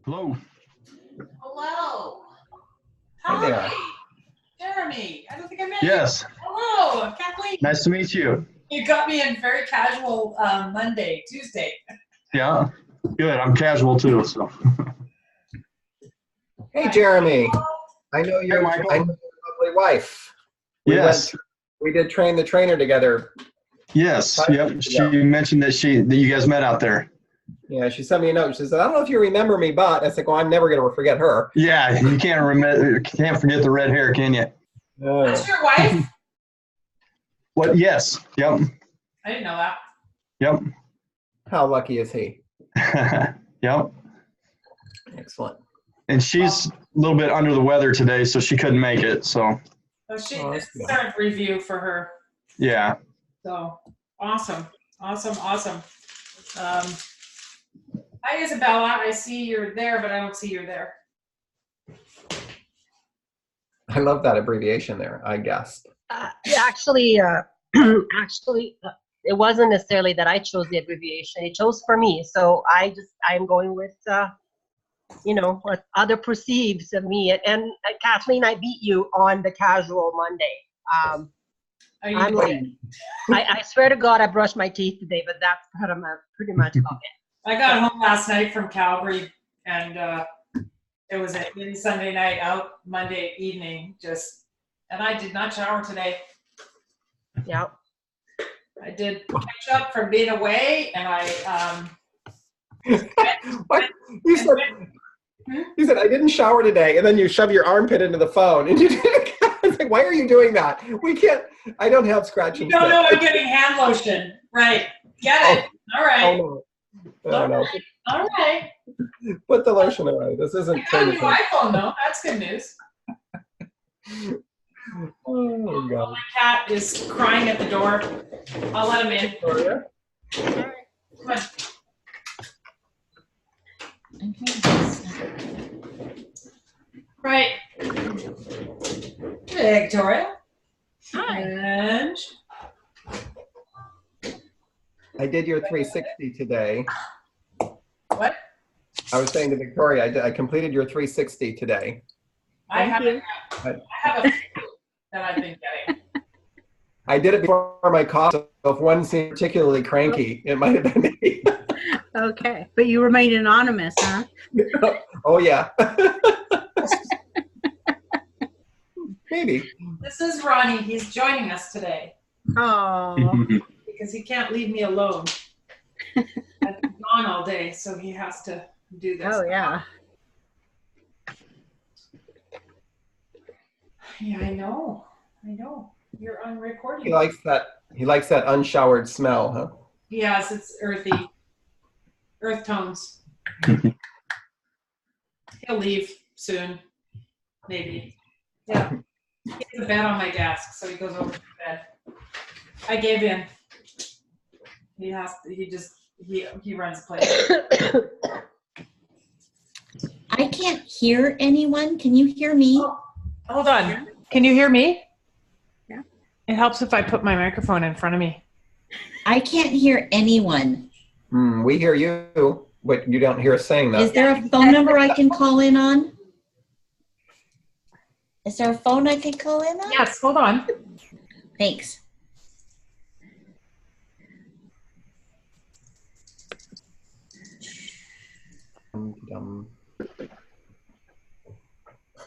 Hello. Hello. Hi there. Jeremy. I don't think I met Yes. you. Hello, Kathleen. Nice to meet you. You got me in very casual Tuesday. Yeah. Good. I'm casual too. So. Hey, Jeremy. I know Hey, your Michael. lovely wife. Yes. We did Train the Trainer together. Yes. Yep. She mentioned that you guys met out there. Yeah, she sent me a note. She said, "I don't know if you remember me, but," I said, "Well, I'm never going to forget her." Yeah. You can't forget the red hair, can you? That's your wife? What? Yes. Yep. I didn't know that. Yep. How lucky is he? Yep. Excellent. And she's a little bit under the weather today, so she couldn't make it. So. This is a review for her. Yeah. So awesome. Hi, Isabella. I see you're there, but I don't see you're there. I love that abbreviation there, I guessed. Actually, it wasn't necessarily that I chose the abbreviation. It chose for me. So I'm going with, what other perceives of me. And Kathleen, I beat you on the casual Monday. I swear to God, I brushed my teeth today, but that's pretty much about it. I got home last night from Calgary, and it was a Sunday night out, Monday evening, and I did not shower today. Yeah. I did catch up from being away, and I What? You said, "I didn't shower today," and then you shove your armpit into the phone, and you did. I was like, "Why are you doing that? We can't. I don't have scratching." You don't know I'm getting hand lotion, right? Get it? All right. Oh, no. All right. Put the lotion away. This isn't. I got a new iPhone though. That's good news. Oh God. My cat is crying at the door. I'll let him in. Victoria? Come on. Right. Victoria. Hi. And I did your 360 today. what? I was saying to Victoria, I completed your 360 today. I have a few that I've been getting. I did it before my cough, so if one seemed particularly cranky, it might have been me. Okay, but you remained anonymous, huh? Oh, yeah. Maybe. This is Ronnie. He's joining us today Oh. because he can't leave me alone. I've been gone all day, so he has to do this. Oh, yeah. Yeah, I know. You're on recording. He likes that unshowered smell, huh? Yes, it's earthy. Earth tones. He'll leave soon. Maybe. Yeah. He has a bed on my desk, so he goes over to bed. I gave in. He runs the place. I can't hear anyone. Can you hear me? Hold on. Can you hear me? Yeah. It helps if I put my microphone in front of me. I can't hear anyone. We hear you, but you don't hear us saying that. Is there a phone number I can call in on? Is there a phone I can call in on? Yes, hold on. Thanks.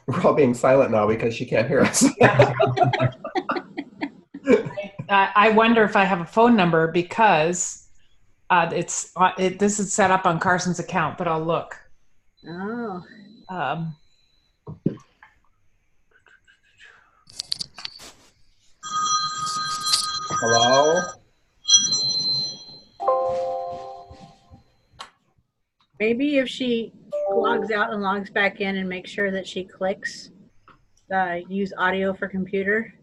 We're all being silent now because she can't hear us. I wonder if I have a phone number because this is set up on Carson's account, but I'll look. Oh. Hello? Maybe if she logs out and logs back in and makes sure that she clicks use audio for computer.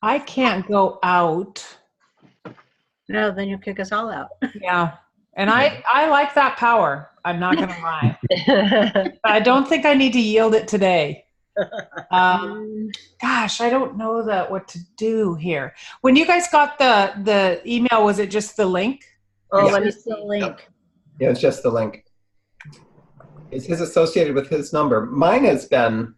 I can't go out No, then you'll kick us all out. Yeah. And I like that power. I'm not going to lie. I don't think I need to yield it today. Gosh, I don't know what to do here. When you guys got the email, was it just the link? Oh, Yeah. let me Just the see. link. Yeah, it's just the link. Is his associated with his number? Mine has been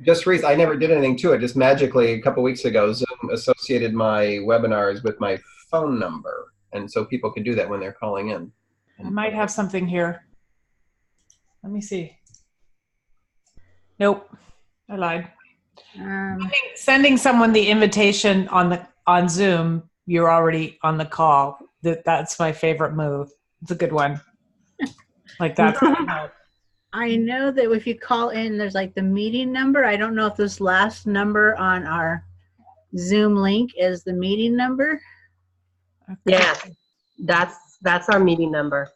just recent. I never did anything to it. Just magically, a couple weeks ago, Zoom associated my webinars with my phone number, and so people can do that when they're calling in. I might have something here. Let me see. Nope, I lied. Sending someone the invitation on Zoom, you're already on the call. That's my favorite move. It's a good one. Like that's I know that if you call in, there's like the meeting number. I don't know if this last number on our Zoom link is the meeting number. Yeah, that's our meeting number.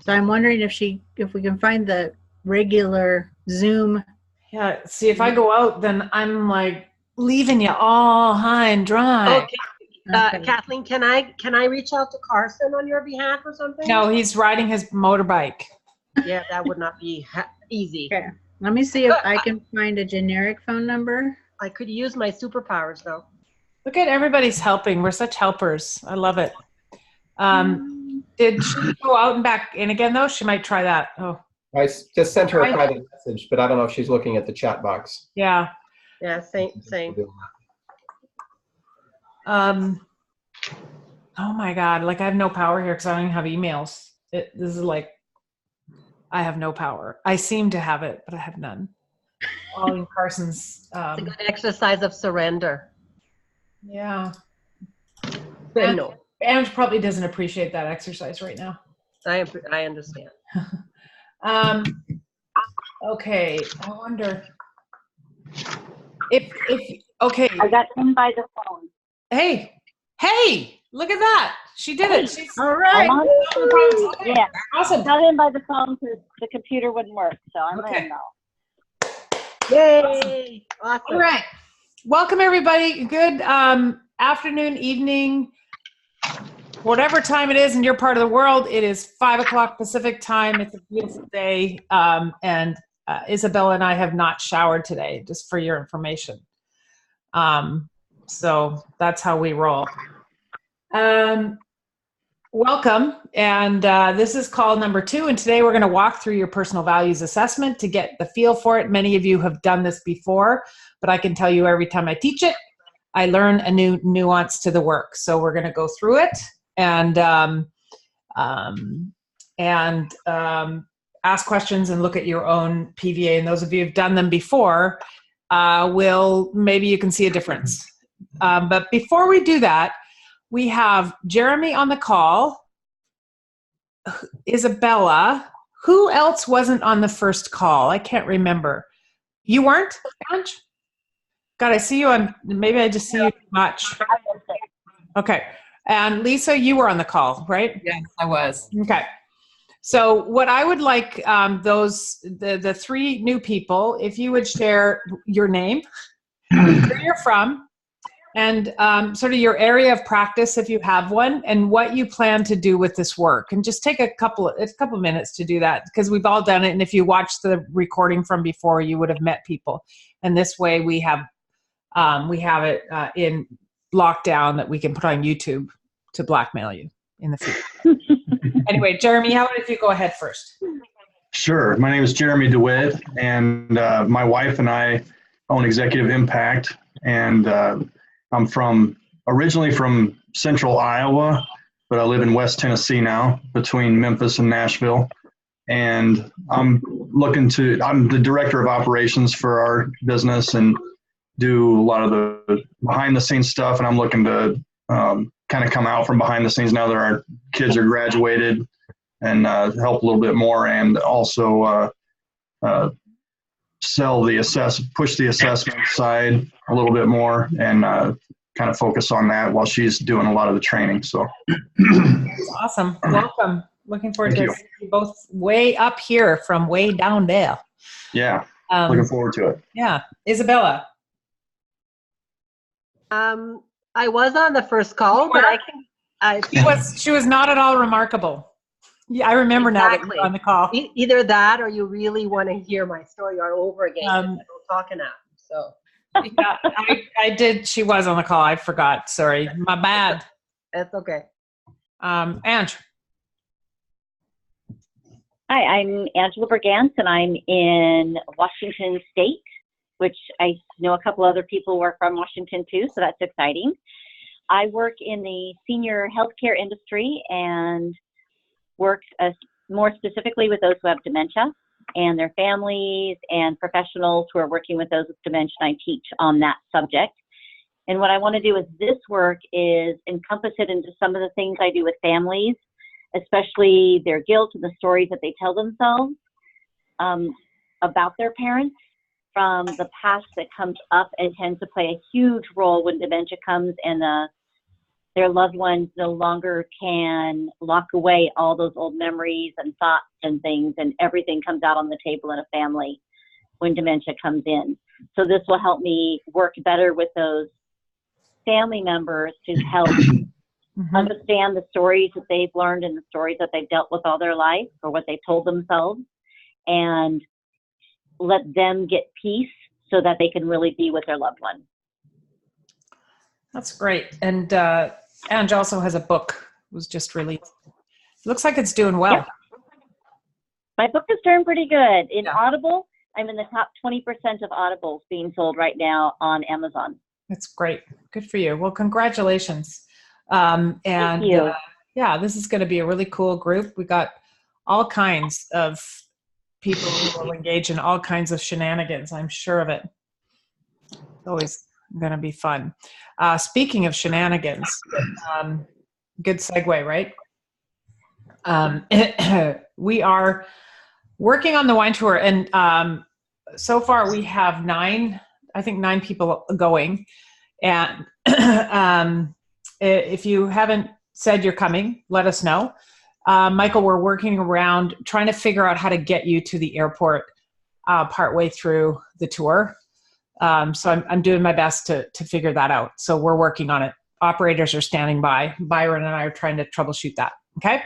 So I'm wondering if we can find the regular Zoom. Yeah, see, if I go out, then I'm like leaving you all high and dry. Okay. Kathleen, can I reach out to Carson on your behalf or something? No, he's riding his motorbike. Yeah, that would not be easy. Okay. Let me see if I can find a generic phone number. I could use my superpowers though. Look at everybody's helping. We're such helpers. I love it. Did she go out and back in again though? She might try that. Oh, I just sent her a private message, but I don't know if she's looking at the chat box. yeah. Yeah, same. Oh my God. Like I have no power here because I don't even have emails. This is like, I have no power. I seem to have it, but I have none. All in Carson's. It's a good exercise of surrender. Yeah. I know. Ange probably doesn't appreciate that exercise right now. I understand. Okay. I wonder if okay. I got him by the phone. Hey, look at that. She did it. She's All right. okay. Yeah. Awesome. Got him by the phone because the computer wouldn't work, so I'm Okay. in now. Yay! Awesome. All right. Welcome everybody. Good afternoon, evening, whatever time it is in your part of the world. It is 5 o'clock Pacific time. It's a beautiful day. And Isabella and I have not showered today, just for your information. So that's how we roll. Welcome. And this is call number 2. And today we're going to walk through your personal values assessment to get the feel for it. Many of you have done this before, but I can tell you every time I teach it, I learn a new nuance to the work. So we're going to go through it and ask questions and look at your own PVA. And those of you who've done them before, maybe you can see a difference. But before we do that, we have Jeremy on the call, Isabella. Who else wasn't on the first call? I can't remember. You weren't, Ange? God, I see you on, maybe I just see you too much. Okay. And Lisa, you were on the call, right? Yes, I was. Okay. So what I would like the 3 new people, if you would share your name, where you're from, and sort of your area of practice if you have one, and what you plan to do with this work. And just take a couple of minutes to do that, because we've all done it. And if you watched the recording from before, you would have met people. And this way we have it in lockdown that we can put on YouTube to blackmail you in the future. Anyway, Jeremy, how about if you go ahead first? Sure. My name is Jeremy DeWitt, and my wife and I own Executive Impact, and I'm originally from central Iowa, but I live in West Tennessee now, between Memphis and Nashville. And I'm the director of operations for our business and do a lot of the behind the scenes stuff. And I'm looking to kind of come out from behind the scenes now that our kids are graduated, and help a little bit more, and also push the assessment side a little bit more, and kind of focus on that while she's doing a lot of the training. So awesome. Welcome. Looking forward Thank to seeing you both way up here from way down there. Yeah, looking forward to it. Yeah. Isabella. I was on the first call, but I can. She was not at all remarkable. Yeah, I remember now that Exactly. you're on the call. Either that, or you really want to hear my story all over again. I don't talk enough. So. Yeah, I did. She was on the call. I forgot. Sorry, my bad. That's okay. Ange. Hi, I'm Angela Bergantz, and I'm in Washington State, which I know a couple other people who are from Washington too, so that's exciting. I work in the senior healthcare industry and work more specifically with those who have dementia and their families and professionals who are working with those with dementia. I teach on that subject. And what I want to do with this work is encompass it into some of the things I do with families, especially their guilt and the stories that they tell themselves about their parents from the past that comes up and tends to play a huge role when dementia comes and their loved ones no longer can lock away all those old memories and thoughts and things, and everything comes out on the table in a family when dementia comes in. So this will help me work better with those family members to help understand the stories that they've learned and the stories that they've dealt with all their life, or what they've told themselves, and let them get peace so that they can really be with their loved one. That's great. And Ange also has a book. It was just released. Looks like it's doing well. Yep. My book is doing pretty good. In Audible, I'm in the top 20% of Audibles being sold right now on Amazon. That's great. Good for you. Well, congratulations. Thank you. Yeah, this is going to be a really cool group. We got all kinds of people who will engage in all kinds of shenanigans. I'm sure of it. It's always going to be fun. Speaking of shenanigans, good segue, right? We are working on the wine tour, and so far we have nine people going. And if you haven't said you're coming, let us know. Michael, we're working around trying to figure out how to get you to the airport partway through the tour. So I'm doing my best to figure that out. So we're working on it. Operators are standing by. Byron and I are trying to troubleshoot that. Okay.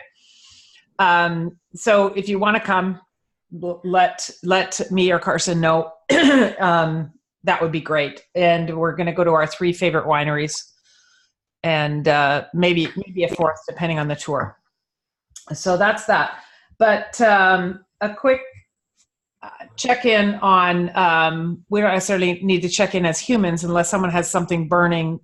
So if you want to come, let me or Carson know. That would be great. And we're going to go to our 3 favorite wineries, and maybe a 4th, depending on the tour. So that's that. But a quick check-in on, we don't necessarily need to check in as humans unless someone has something burning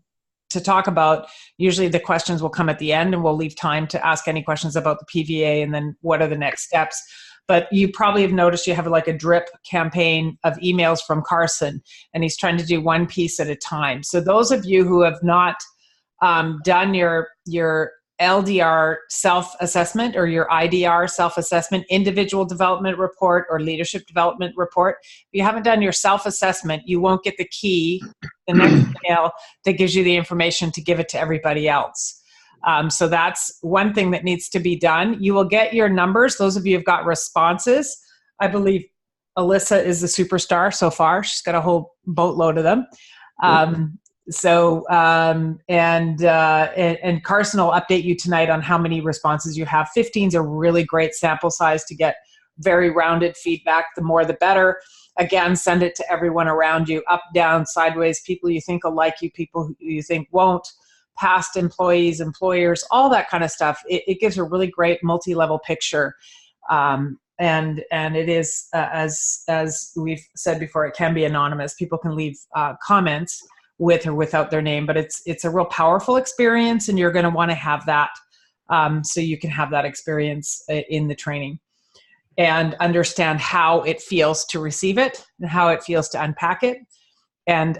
to talk about. Usually the questions will come at the end, and we'll leave time to ask any questions about the PVA and then what are the next steps. But you probably have noticed you have like a drip campaign of emails from Carson, and he's trying to do one piece at a time. So those of you who have not done your LDR self-assessment or your IDR self-assessment, individual development report or leadership development report, if you haven't done your self-assessment, you won't get the key, the next email that gives you the information to give it to everybody else. So that's one thing that needs to be done. You will get your numbers. Those of you who've got responses, I believe Alyssa is the superstar so far. She's got a whole boatload of them. And Carson will update you tonight on how many responses you have. 15 is a really great sample size to get very rounded feedback. The more, the better. Again, send it to everyone around you, up, down, sideways, people you think will like you, people who you think won't, past employees, employers, all that kind of stuff. It gives a really great multi-level picture. And it is, as we've said before, it can be anonymous. People can leave comments with or without their name, but it's a real powerful experience, and you're going to want to have that so you can have that experience in the training and understand how it feels to receive it and how it feels to unpack it, and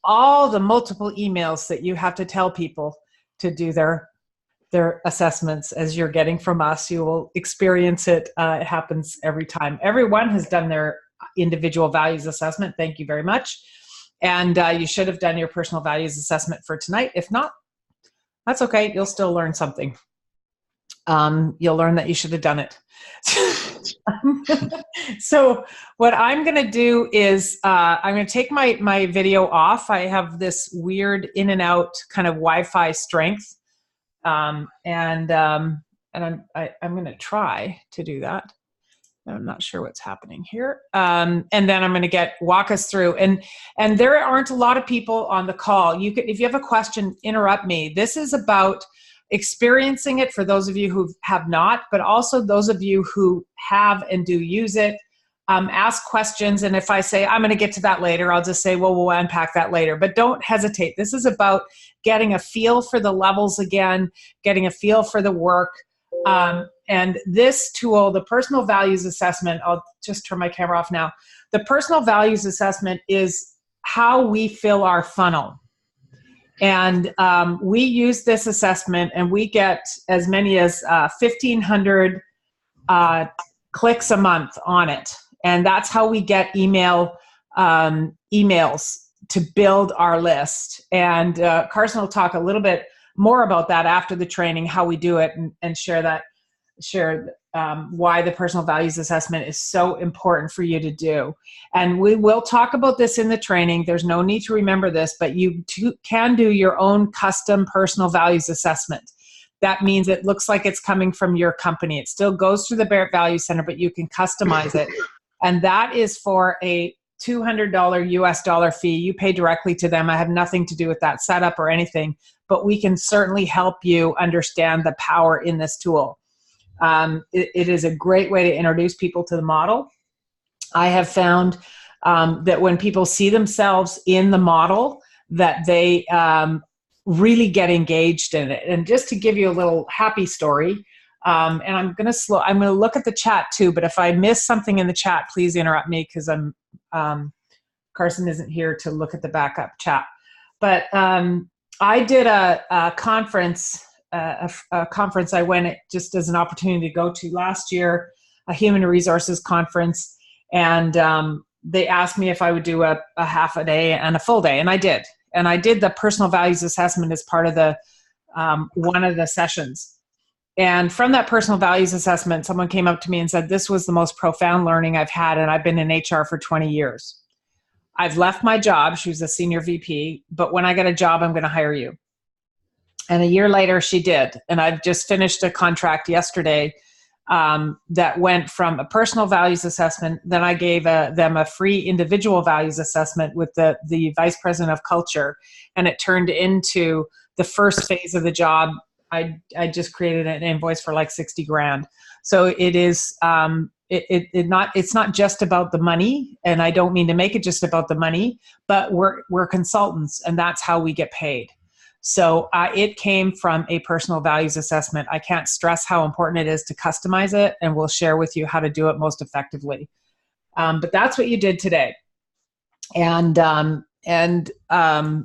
all the multiple emails that you have to tell people to do their assessments as you're getting from us. You will experience it. It happens every time. Everyone has done their individual values assessment. Thank you very much. And you should have done your personal values assessment for tonight. If not, that's okay. You'll still learn something. you'll learn that you should have done it. So what I'm going to do is I'm going to take my video off. I have this weird in and out kind of Wi-Fi strength. And I'm going to try to do that. I'm not sure what's happening here. And then I'm going to walk us through, and there aren't a lot of people on the call. You can, if you have a question, interrupt me. This is about experiencing it for those of you who have not, but also those of you who have and do use it. Ask questions, and if I say I'm going to get to that later, I'll just say, well, we'll unpack that later. But don't hesitate. This is about getting a feel for the levels again, getting a feel for the work. And this tool, the personal values assessment, I'll just turn my camera off now. The personal values assessment is how we fill our funnel. And we use this assessment, and we get as many as 1,500 clicks a month on it. And that's how we get emails to build our list. And Carson will talk a little bit more about that after the training, how we do it, and share why the personal values assessment is so important for you to do. And we will talk about this in the training. There's no need to remember this, but you can do your own custom personal values assessment. That means it looks like it's coming from your company. It still goes through the Barrett Value Center, but you can customize it. And that is for a $200 US dollar fee. You pay directly to them. I have nothing to do with that setup or anything, but we can certainly help you understand the power in this tool. It is a great way to introduce people to the model. I have found that when people see themselves in the model, that they really get engaged in it. And just to give you a little happy story, and I'm going to look at the chat too, but if I miss something in the chat, please interrupt me, because Carson isn't here to look at the backup chat. But I did a conference, a conference I went just as an opportunity to go to last year, a human resources conference. And they asked me if I would do a half a day and a full day. And I did. And I did the personal values assessment as part of the one of the sessions. And from that personal values assessment, someone came up to me and said, this was the most profound learning I've had, and I've been in HR for 20 years. I've left my job. She was a senior VP, but when I get a job, I'm going to hire you. And a year later, she did. And I've just finished a contract yesterday that went from a personal values assessment. Then I gave them a free individual values assessment with the vice president of culture. And it turned into the first phase of the job. I just created an invoice for like 60 grand. So it is, it's not just about the money, and I don't mean to make it just about the money, but we're consultants, and that's how we get paid. So it came from a personal values assessment. I can't stress how important it is to customize it, and we'll share with you how to do it most effectively. But that's what you did today. And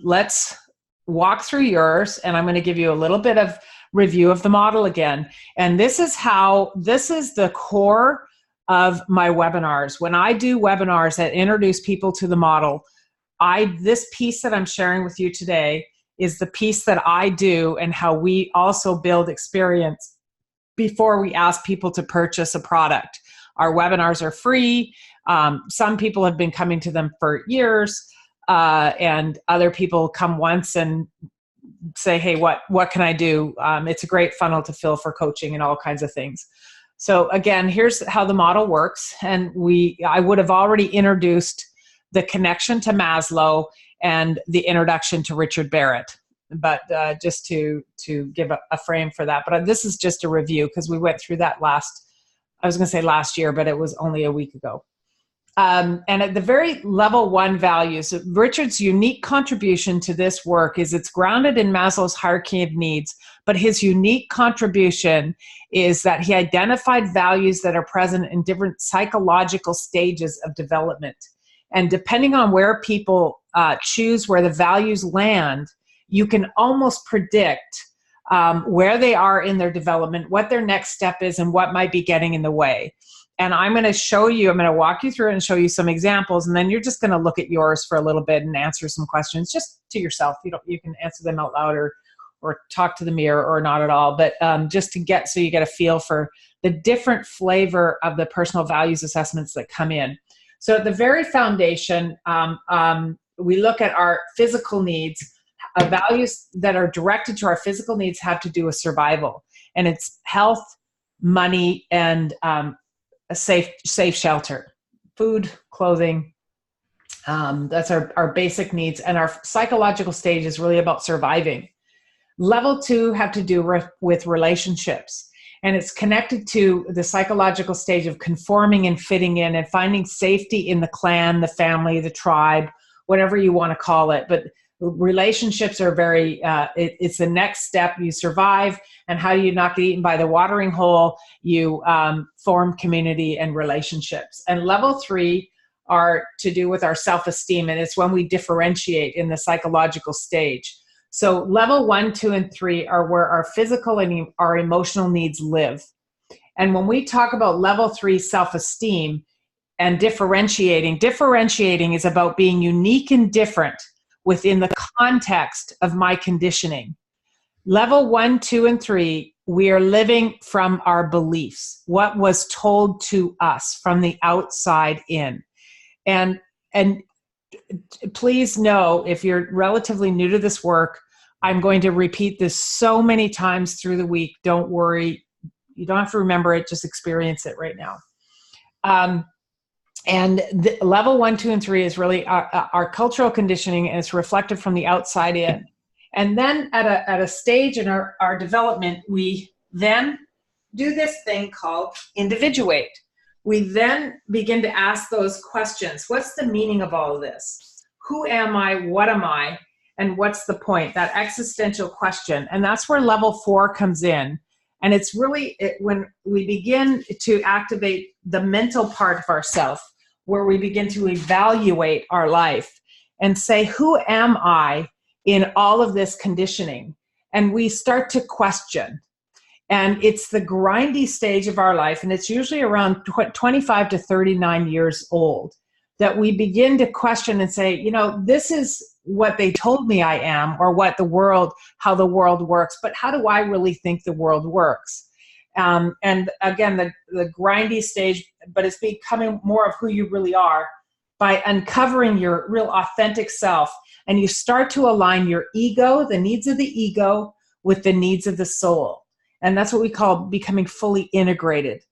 let's walk through yours, and I'm going to give you a little bit of review of the model again. And this is the core of my webinars. When I do webinars that introduce people to the model, this piece that I'm sharing with you today is the piece that I do, and how we also build experience before we ask people to purchase a product. Our webinars are free. Some people have been coming to them for years, and other people come once and say, hey, what can I do? It's a great funnel to fill for coaching and all kinds of things. So again, here's how the model works. And I would have already introduced the connection to Maslow and the introduction to Richard Barrett, but just to give a frame for that. But this is just a review, because we went through that last year, but it was only a week ago. And at the very level 1 values, Richard's unique contribution to this work is it's grounded in Maslow's hierarchy of needs, but his unique contribution is that he identified values that are present in different psychological stages of development. And depending on where people choose where the values land, you can almost predict where they are in their development, what their next step is, and what might be getting in the way. And I'm going to walk you through it and show you some examples, and then you're just going to look at yours for a little bit and answer some questions just to yourself. You can answer them out loud or talk to the mirror or not at all, but just to get, so you get a feel for the different flavor of the personal values assessments that come in. So at the very foundation, we look at our physical needs. Values that are directed to our physical needs have to do with survival, and it's health, money, and a safe shelter, food, clothing. That's our basic needs, and our psychological stage is really about surviving. Level 2 have to do with relationships, and it's connected to the psychological stage of conforming and fitting in and finding safety in the clan, the family, the tribe, whatever you want to call it. But relationships are very, it's the next step. You survive, and how do you not get eaten by the watering hole? You form community and relationships. And level 3 are to do with our self-esteem, and it's when we differentiate in the psychological stage. So level 1, 2, and 3 are where our physical and our emotional needs live. And when we talk about level 3 self-esteem and differentiating is about being unique and different within the context of my conditioning. Level 1, 2, and 3, we are living from our beliefs, what was told to us from the outside in. And please know, if you're relatively new to this work, I'm going to repeat this so many times through the week. Don't worry. You don't have to remember it. Just experience it right now. And the level 1, 2, and 3 is really our cultural conditioning, and it's reflected from the outside in. And then at a stage in our development, we then do this thing called individuate. We then begin to ask those questions. What's the meaning of all of this? Who am I? What am I? And what's the point? That existential question. And that's where level 4 comes in. And it's really when we begin to activate the mental part of ourself, where we begin to evaluate our life and say, who am I in all of this conditioning? And we start to question. And it's the grindy stage of our life, and it's usually around 25 to 39 years old, that we begin to question and say, you know, this is what they told me I am, or how the world works, but how do I really think the world works? And again, the grindy stage, but it's becoming more of who you really are by uncovering your real authentic self. And you start to align your ego, the needs of the ego, with the needs of the soul. And that's what we call becoming fully integrated.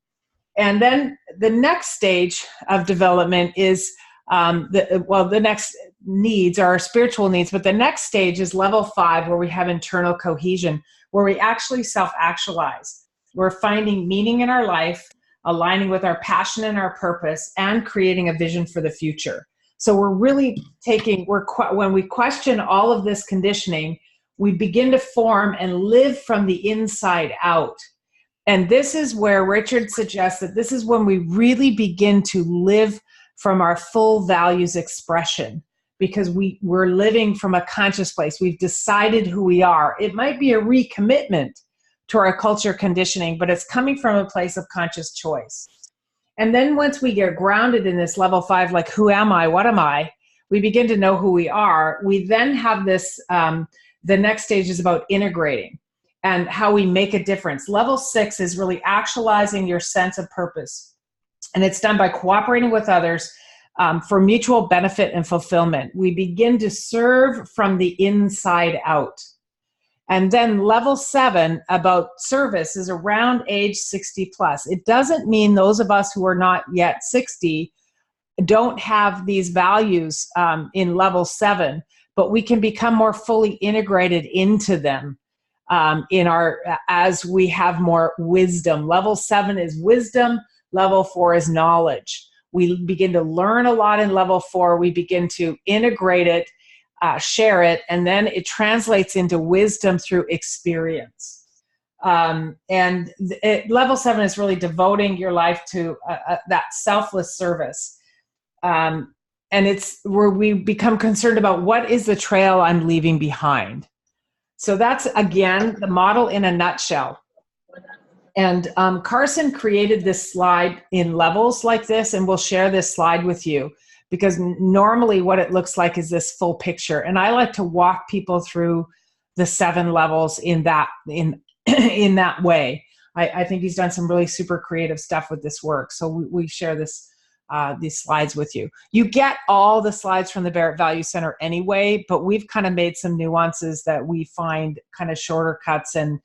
And then the next stage of development is, the next needs are our spiritual needs, but the next stage is level 5, where we have internal cohesion, where we actually self-actualize. We're finding meaning in our life, aligning with our passion and our purpose, and creating a vision for the future. So we're really when we question all of this conditioning, we begin to form and live from the inside out. And this is where Richard suggests that this is when we really begin to live from our full values expression, because we're living from a conscious place. We've decided who we are. It might be a recommitment to our culture conditioning, but it's coming from a place of conscious choice. And then once we get grounded in this level 5, like who am I, what am I, we begin to know who we are. We then have this, the next stage is about integrating and how we make a difference. Level 6 is really actualizing your sense of purpose. And it's done by cooperating with others for mutual benefit and fulfillment. We begin to serve from the inside out. And then level 7 about service is around age 60 plus. It doesn't mean those of us who are not yet 60 don't have these values in level 7, but we can become more fully integrated into them as we have more wisdom. Level 7 is wisdom. Level 4 is knowledge. We begin to learn a lot in level 4. We begin to integrate it, share it, and then it translates into wisdom through experience. Level 7 is really devoting your life to that selfless service. And it's where we become concerned about what is the trail I'm leaving behind. So that's, again, the model in a nutshell. And Carson created this slide in levels like this, and we'll share this slide with you, because normally what it looks like is this full picture. And I like to walk people through the 7 levels in that in that way. I think he's done some really super creative stuff with this work. So we share this these slides with you. You get all the slides from the Barrett Value Center anyway, but we've kind of made some nuances that we find kind of shorter cuts and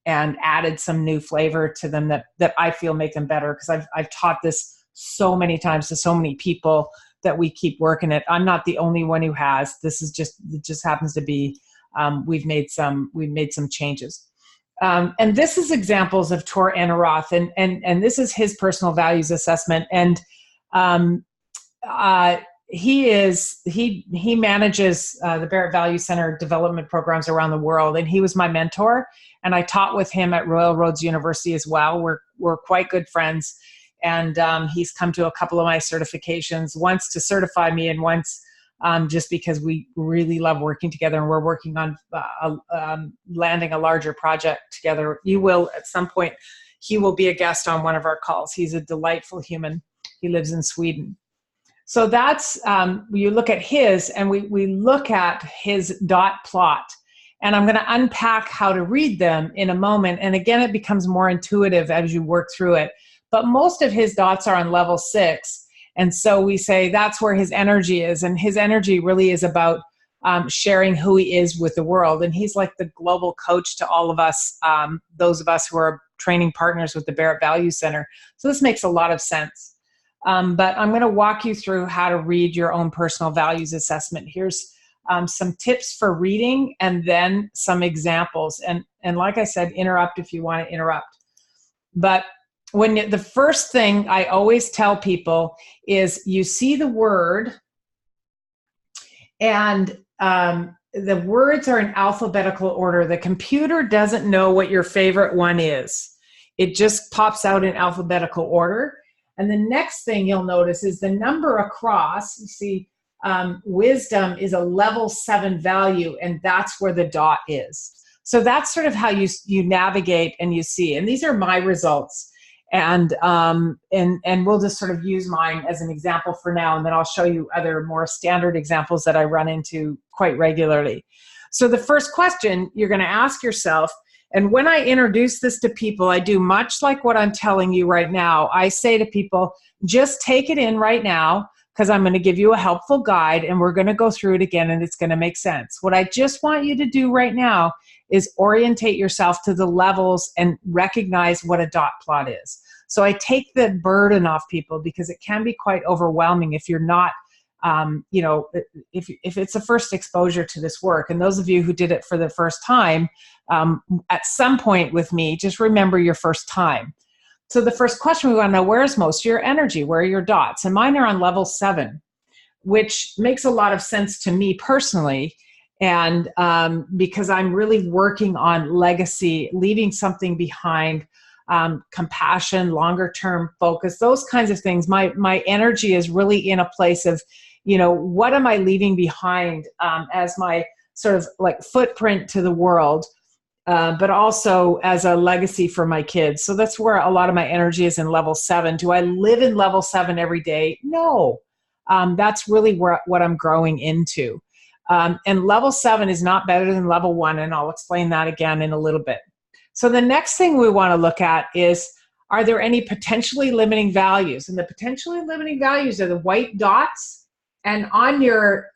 added some new flavor to them that I feel make them better, because I've taught this so many times to so many people that we keep working it. I'm not the only one who has. It just happens to be we've made some changes. And this is examples of Tor Anaroth, and this is his personal values assessment. And he manages the Barrett Value Center development programs around the world, and he was my mentor. And I taught with him at Royal Roads University as well. We're quite good friends, and he's come to a couple of my certifications, once to certify me, and once just because we really love working together, and we're working on landing a larger project together. You will, at some point, he will be a guest on one of our calls. He's a delightful human. He lives in Sweden. So that's, you look at his, and we look at his dot plot. And I'm going to unpack how to read them in a moment. And again, it becomes more intuitive as you work through it. But most of his dots are on level 6. And so we say that's where his energy is. And his energy really is about sharing who he is with the world. And he's like the global coach to all of us, those of us who are training partners with the Barrett Value Center. So this makes a lot of sense. But I'm going to walk you through how to read your own personal values assessment. Here's some tips for reading, and then some examples. And like I said, interrupt if you want to interrupt. But the first thing I always tell people is you see the word, and the words are in alphabetical order. The computer doesn't know what your favorite one is. It just pops out in alphabetical order. And the next thing you'll notice is the number across. You see, wisdom is a level 7 value, and that's where the dot is. So that's sort of how you navigate and you see. And these are my results. And we'll just sort of use mine as an example for now, and then I'll show you other more standard examples that I run into quite regularly. So the first question you're going to ask yourself, and when I introduce this to people, I do much like what I'm telling you right now. I say to people, just take it in right now, because I'm going to give you a helpful guide, and we're going to go through it again, and it's going to make sense. What I just want you to do right now is orientate yourself to the levels and recognize what a dot plot is. So I take the burden off people, because it can be quite overwhelming if you're not, if it's a first exposure to this work. And those of you who did it for the first time, at some point with me, just remember your first time. So the first question we want to know, where's most of your energy? Where are your dots? And mine are on level 7, which makes a lot of sense to me personally. And because I'm really working on legacy, leaving something behind, compassion, longer term focus, those kinds of things. My energy is really in a place of, what am I leaving behind as my sort of like footprint to the world, but also as a legacy for my kids. So that's where a lot of my energy is, in level 7. Do I live in level 7 every day? No. That's really what I'm growing into. And level 7 is not better than level 1, and I'll explain that again in a little bit. So the next thing we want to look at is, are there any potentially limiting values? And the potentially limiting values are the white dots, and on your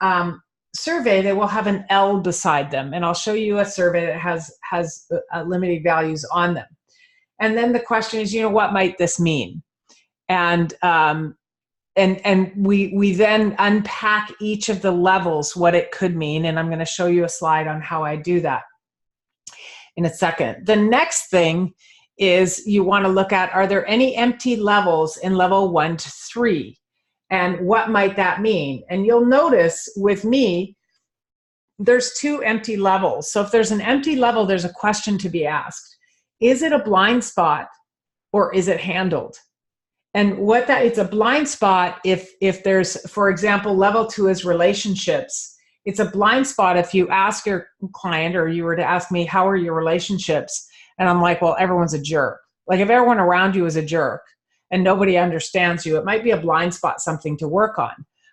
survey, they will have an L beside them. And I'll show you a survey that has limiting values on them. And then the question is, what might this mean? And we then unpack each of the levels, what it could mean. And I'm going to show you a slide on how I do that in a second. The next thing is you want to look at, are there any empty levels in level 1 to 3? And what might that mean? And you'll notice with me, there's 2 empty levels. So if there's an empty level, there's a question to be asked. Is it a blind spot, or is it handled? And it's a blind spot if there's, for example, level 2 is relationships. It's a blind spot if you ask your client, or you were to ask me, how are your relationships? And I'm like, well, everyone's a jerk. Like if everyone around you is a jerk and nobody understands you, it might be a blind spot, something to work on.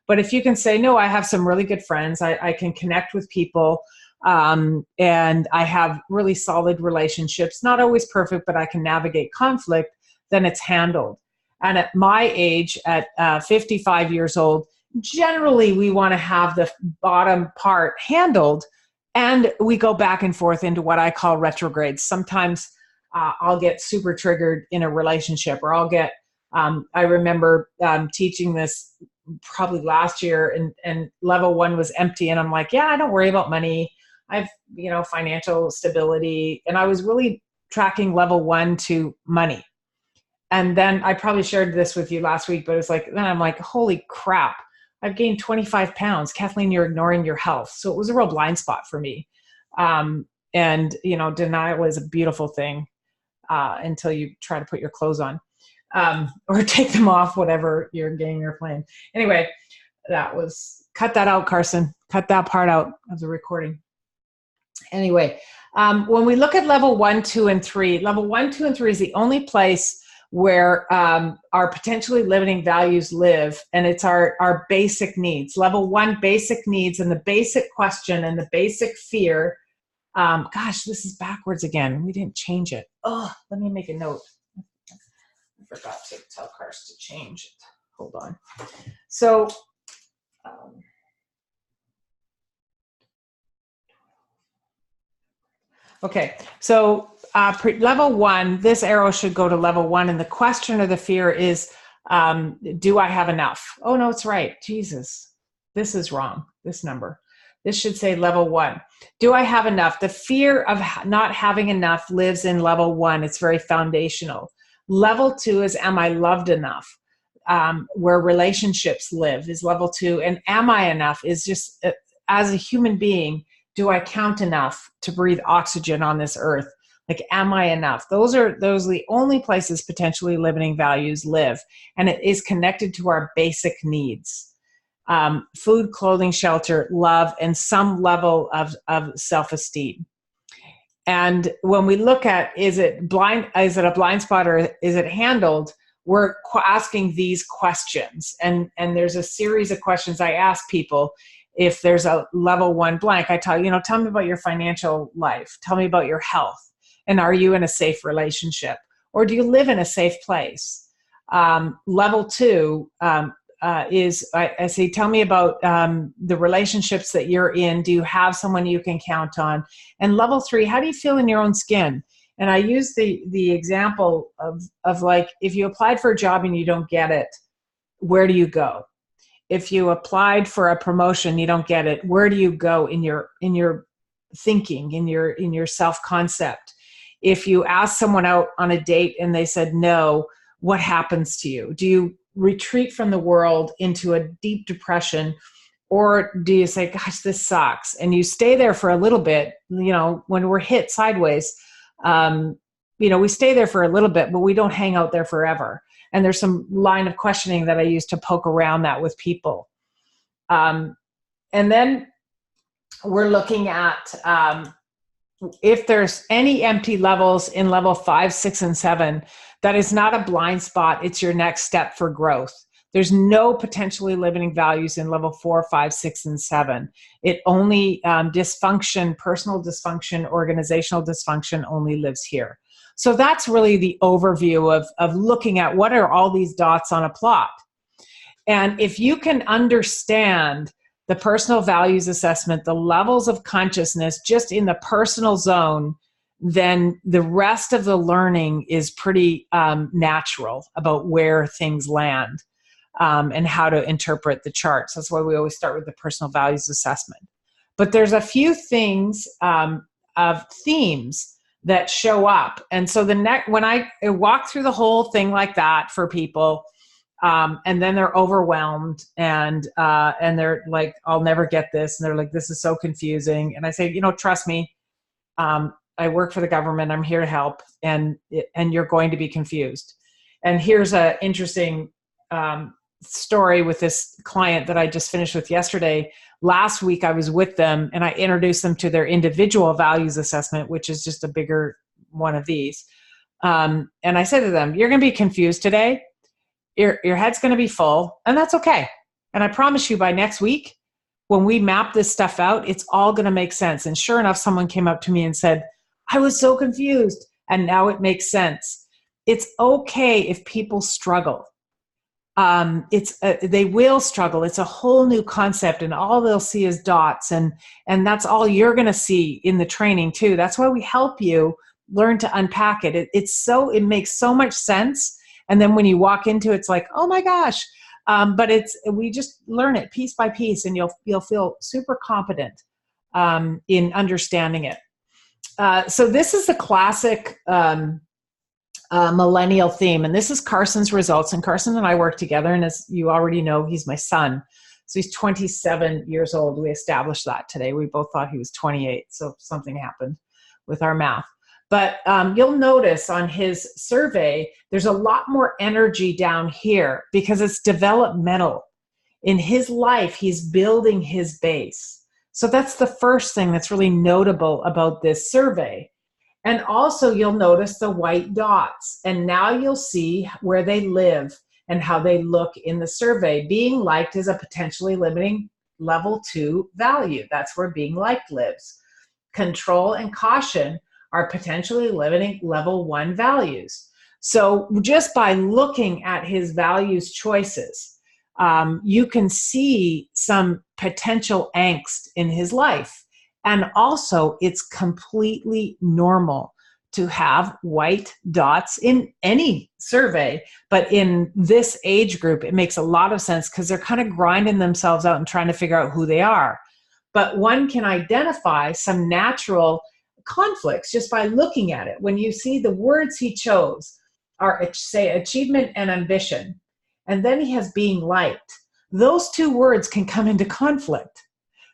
But if you can say, no, I have some really good friends, I can connect with people, and I have really solid relationships, not always perfect, but I can navigate conflict, then it's handled. And at my age, at 55 years old, generally we want to have the bottom part handled, and we go back and forth into what I call retrogrades. Sometimes I'll get super triggered in a relationship, or I'll get, I remember teaching this probably last year, and level 1 was empty, and I'm like, yeah, I don't worry about money. I've, financial stability. And I was really tracking level 1 to money. And then I probably shared this with you last week, but it's like, then I'm like, holy crap, I've gained 25 pounds. Kathleen, you're ignoring your health. So it was a real blind spot for me. And, denial is a beautiful thing until you try to put your clothes on or take them off, whatever your game you're playing. Anyway, cut that out, Carson. Cut that part out of the recording. Anyway, when we look at level 1, 2, and 3, level 1, 2, and 3 is the only place where our potentially limiting values live, and it's our basic needs. Level 1, basic needs, and the basic question and the basic fear. Gosh, this is backwards again. We didn't change it. Oh, let me make a note. I forgot to tell Carson to change it. Hold on. So, okay, so level 1, this arrow should go to level 1, and the question or the fear is, do I have enough? Oh, no, it's right. Jesus, this is wrong, this number. This should say level 1. Do I have enough? The fear of not having enough lives in level 1. It's very foundational. Level 2 is, am I loved enough? Where relationships live is level 2. And am I enough is just, as a human being, do I count enough to breathe oxygen on this earth? Like, am I enough? Those are the only places potentially limiting values live. And it is connected to our basic needs. Food, clothing, shelter, love, and some level of self-esteem. And when we look at, is it a blind spot or is it handled? We're asking these questions. And there's a series of questions I ask people. If there's a level 1 blank, I tell me about your financial life. Tell me about your health. And are you in a safe relationship? Or do you live in a safe place? Level 2 is, I say, tell me about the relationships that you're in. Do you have someone you can count on? And level 3, how do you feel in your own skin? And I use the example of like, if you applied for a job and you don't get it, where do you go? If you applied for a promotion, you don't get it, where do you go in your thinking, in your self-concept? If you ask someone out on a date and they said no, what happens to you? Do you retreat from the world into a deep depression, or do you say, gosh, this sucks? And you stay there for a little bit, when we're hit sideways, we stay there for a little bit, but we don't hang out there forever. And there's some line of questioning that I use to poke around that with people. And then we're looking at if there's any empty levels in level 5, 6, and 7, that is not a blind spot. It's your next step for growth. There's no potentially limiting values in level 4, 5, 6, and 7. It only dysfunction, personal dysfunction, organizational dysfunction only lives here. So that's really the overview of looking at what are all these dots on a plot. And if you can understand the personal values assessment, the levels of consciousness just in the personal zone, then the rest of the learning is pretty natural about where things land and how to interpret the charts. That's why we always start with the personal values assessment. But there's a few things of themes that show up. And so when I walk through the whole thing like that for people, and then they're overwhelmed and they're like, I'll never get this. And they're like, this is so confusing. And I say, trust me, I work for the government. I'm here to help. And you're going to be confused. And here's an interesting story with this client that I just finished with yesterday. Last week, I was with them and I introduced them to their individual values assessment, which is just a bigger one of these. And I said to them, you're going to be confused today. Your head's going to be full, and that's okay. And I promise you by next week, when we map this stuff out, it's all going to make sense. And sure enough, someone came up to me and said, I was so confused. And now it makes sense. It's okay if people struggle. They will struggle. It's a whole new concept, and all they'll see is dots, and that's all you're going to see in the training too. That's why we help you learn to unpack it. It makes so much sense, and then when you walk into it, it's like, oh my gosh. But we just learn it piece by piece, and you'll feel super competent in understanding it. So this is the classic millennial theme, and this is Carson's results. And Carson and I work together, and as you already know, he's my son. So he's 27 years old. We established that today. We both thought he was 28, so something happened with our math. But you'll notice on his survey, there's a lot more energy down here because it's developmental. In his life, he's building his base. So that's the first thing that's really notable about this survey. And also you'll notice the white dots, and now you'll see where they live and how they look in the survey. Being liked is a potentially limiting level 2 value. That's where being liked lives. Control and caution are potentially limiting level 1 values. So just by looking at his values choices, you can see some potential angst in his life. And also, it's completely normal to have white dots in any survey, but in this age group, it makes a lot of sense because they're kind of grinding themselves out and trying to figure out who they are. But one can identify some natural conflicts just by looking at it. When you see the words he chose are, say, achievement and ambition, and then he has being liked, those two words can come into conflict.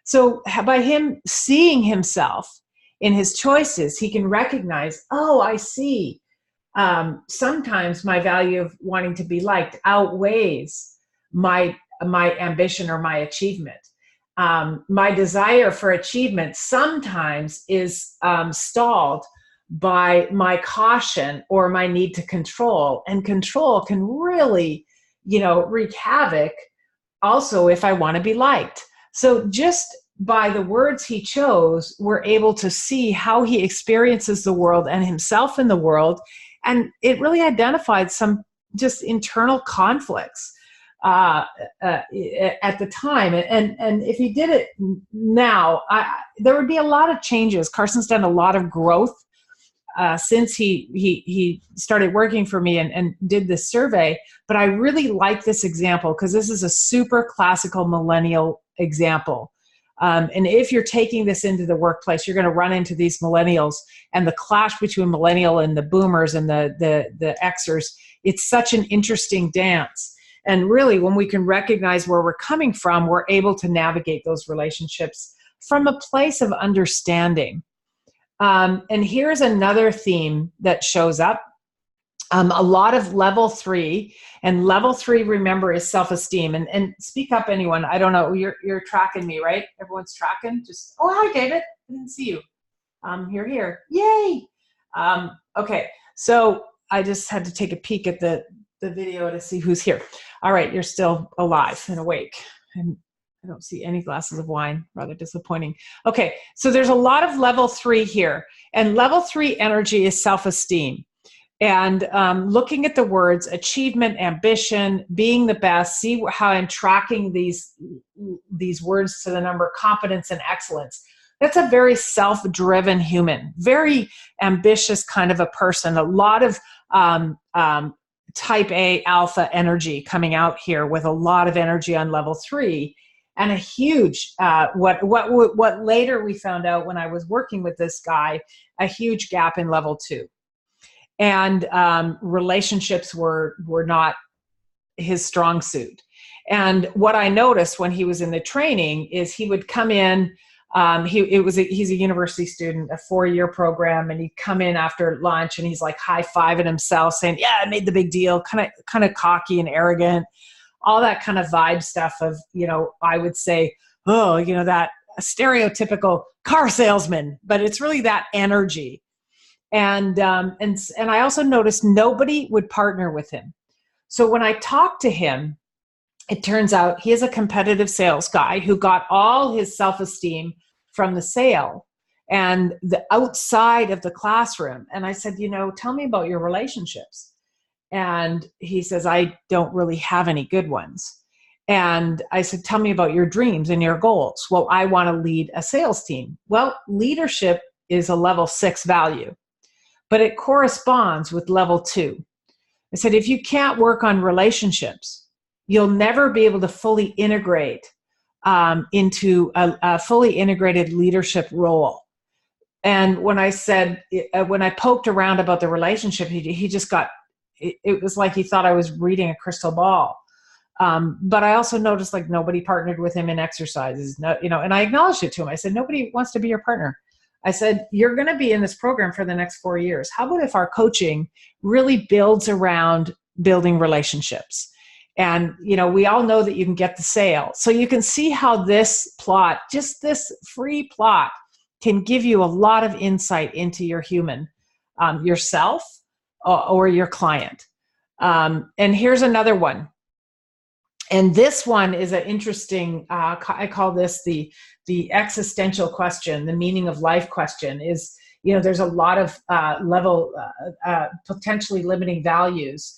So by him seeing himself in his choices, he can recognize, oh, I see. Sometimes my value of wanting to be liked outweighs my ambition or my achievement. My desire for achievement sometimes is stalled by my caution or my need to control. And control can really, wreak havoc also if I want to be liked. So just by the words he chose, we're able to see how he experiences the world and himself in the world. And it really identified some just internal conflicts at the time. And if he did it now, there would be a lot of changes. Carson's done a lot of growth since he started working for me and did this survey. But I really like this example because this is a super classical millennial example. And if you're taking this into the workplace, you're going to run into these millennials, and the clash between millennial and the boomers and the Xers. It's such an interesting dance. And really, when we can recognize where we're coming from, we're able to navigate those relationships from a place of understanding. And here's another theme that shows up. A lot of level 3, and level 3, remember, is self-esteem. And speak up, anyone. I don't know. You're tracking me, right? Everyone's tracking. Just, oh, hi, David. I didn't see you. You're here. Yay. Okay. So I just had to take a peek at the video to see who's here. All right. You're still alive and awake. And I don't see any glasses of wine. Rather disappointing. Okay. So there's a lot of level 3 here, and level 3 energy is self-esteem. And looking at the words achievement, ambition, being the best, see how I'm tracking these words to the number competence and excellence. That's a very self-driven human, very ambitious kind of a person. A lot of type A alpha energy coming out here, with a lot of energy on level 3, and a huge what later we found out when I was working with this guy, a huge gap in level 2. And relationships were not his strong suit. And what I noticed when he was in the training is he would come in. He's a university student, a 4-year program, and he'd come in after lunch and he's like high-fiving himself, saying, "Yeah, I made the big deal," kind of cocky and arrogant, all that kind of vibe stuff of, I would say, oh, that stereotypical car salesman, but it's really that energy. And I also noticed nobody would partner with him. So when I talked to him, it turns out he is a competitive sales guy who got all his self-esteem from the sale and the outside of the classroom. And I said, tell me about your relationships. And he says, I don't really have any good ones. And I said, tell me about your dreams and your goals. Well, I want to lead a sales team. Well, leadership is a level 6 value, but it corresponds with level 2. I said, if you can't work on relationships, you'll never be able to fully integrate into a fully integrated leadership role. And when I said, when I poked around about the relationship, he just got, it was like he thought I was reading a crystal ball. But I also noticed like nobody partnered with him in exercises, and I acknowledged it to him. I said, nobody wants to be your partner. I said, you're going to be in this program for the next 4 years. How about if our coaching really builds around building relationships? And, we all know that you can get the sale. So you can see how this plot, just this free plot, can give you a lot of insight into your human, yourself or your client. And here's another one. And this one is an interesting, I call this the existential question, the meaning of life question is, there's a lot of potentially limiting values,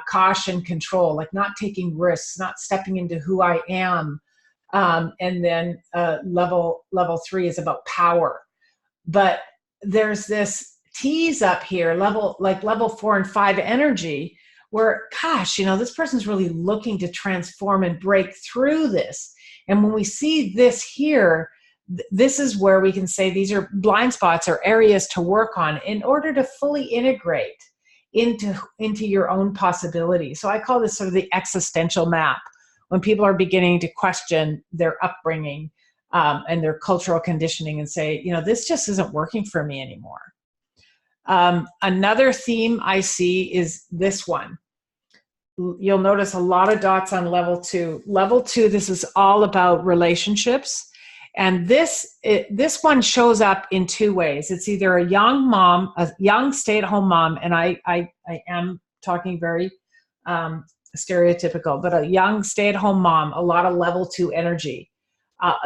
caution, control, like not taking risks, not stepping into who I am. And then level 3 is about power. But there's this tease up here, level 4 and 5 energy, where, gosh, this person's really looking to transform and break through this. And when we see this here, this is where we can say these are blind spots or areas to work on in order to fully integrate into your own possibilities. So I call this sort of the existential map, when people are beginning to question their upbringing and their cultural conditioning and say, this just isn't working for me anymore. Another theme I see is this one. You'll notice a lot of dots on level 2. Level 2, this is all about relationships. And this one shows up in 2 ways. It's either a young mom, a young stay-at-home mom, and I am talking very stereotypical, but a young stay-at-home mom, a lot of level 2 energy.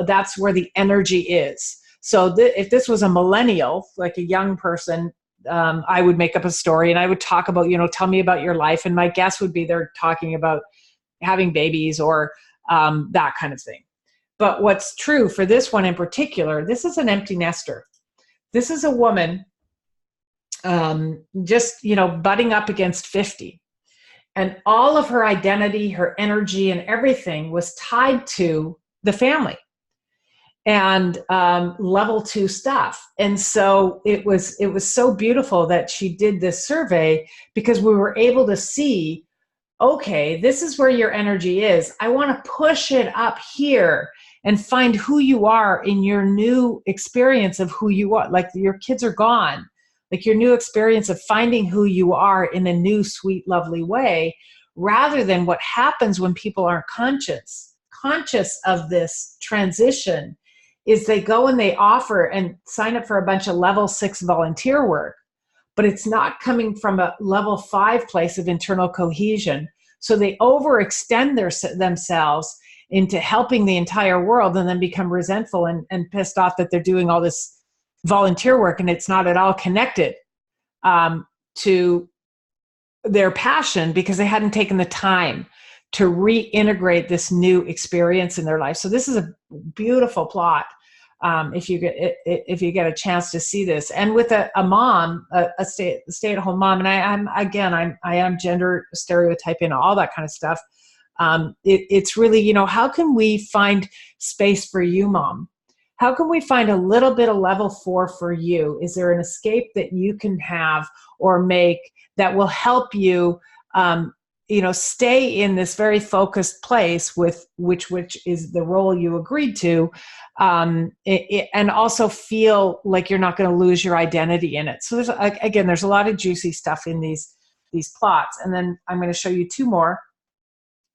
That's where the energy is. So if this was a millennial, like a young person, I would make up a story and I would talk about, tell me about your life. And my guess would be they're talking about having babies or that kind of thing. But what's true for this one in particular, this is an empty nester. This is a woman just, butting up against 50. And all of her identity, her energy, and everything was tied to the family and level 2 stuff. And so it was so beautiful that she did this survey, because we were able to see, okay, this is where your energy is. I want to push it up here and find who you are in your new experience of who you are. Like your kids are gone. Like your new experience of finding who you are in a new, sweet, lovely way, rather than what happens when people aren't conscious of this transition, is they go and they offer and sign up for a bunch of level 6 volunteer work, but it's not coming from a level 5 place of internal cohesion. So they overextend themselves into helping the entire world and then become resentful and pissed off that they're doing all this volunteer work and it's not at all connected to their passion, because they hadn't taken the time to reintegrate this new experience in their life. So this is a beautiful plot if you get a chance to see this. And with a mom, a stay-at-home mom, and I am gender stereotyping, all that kind of stuff. It's really, how can we find space for you, mom? How can we find a little bit of level 4 for you? Is there an escape that you can have or make that will help you, stay in this very focused place with which is the role you agreed to, and also feel like you're not going to lose your identity in it. So there's a lot of juicy stuff in these plots. And then I'm going to show you 2 more.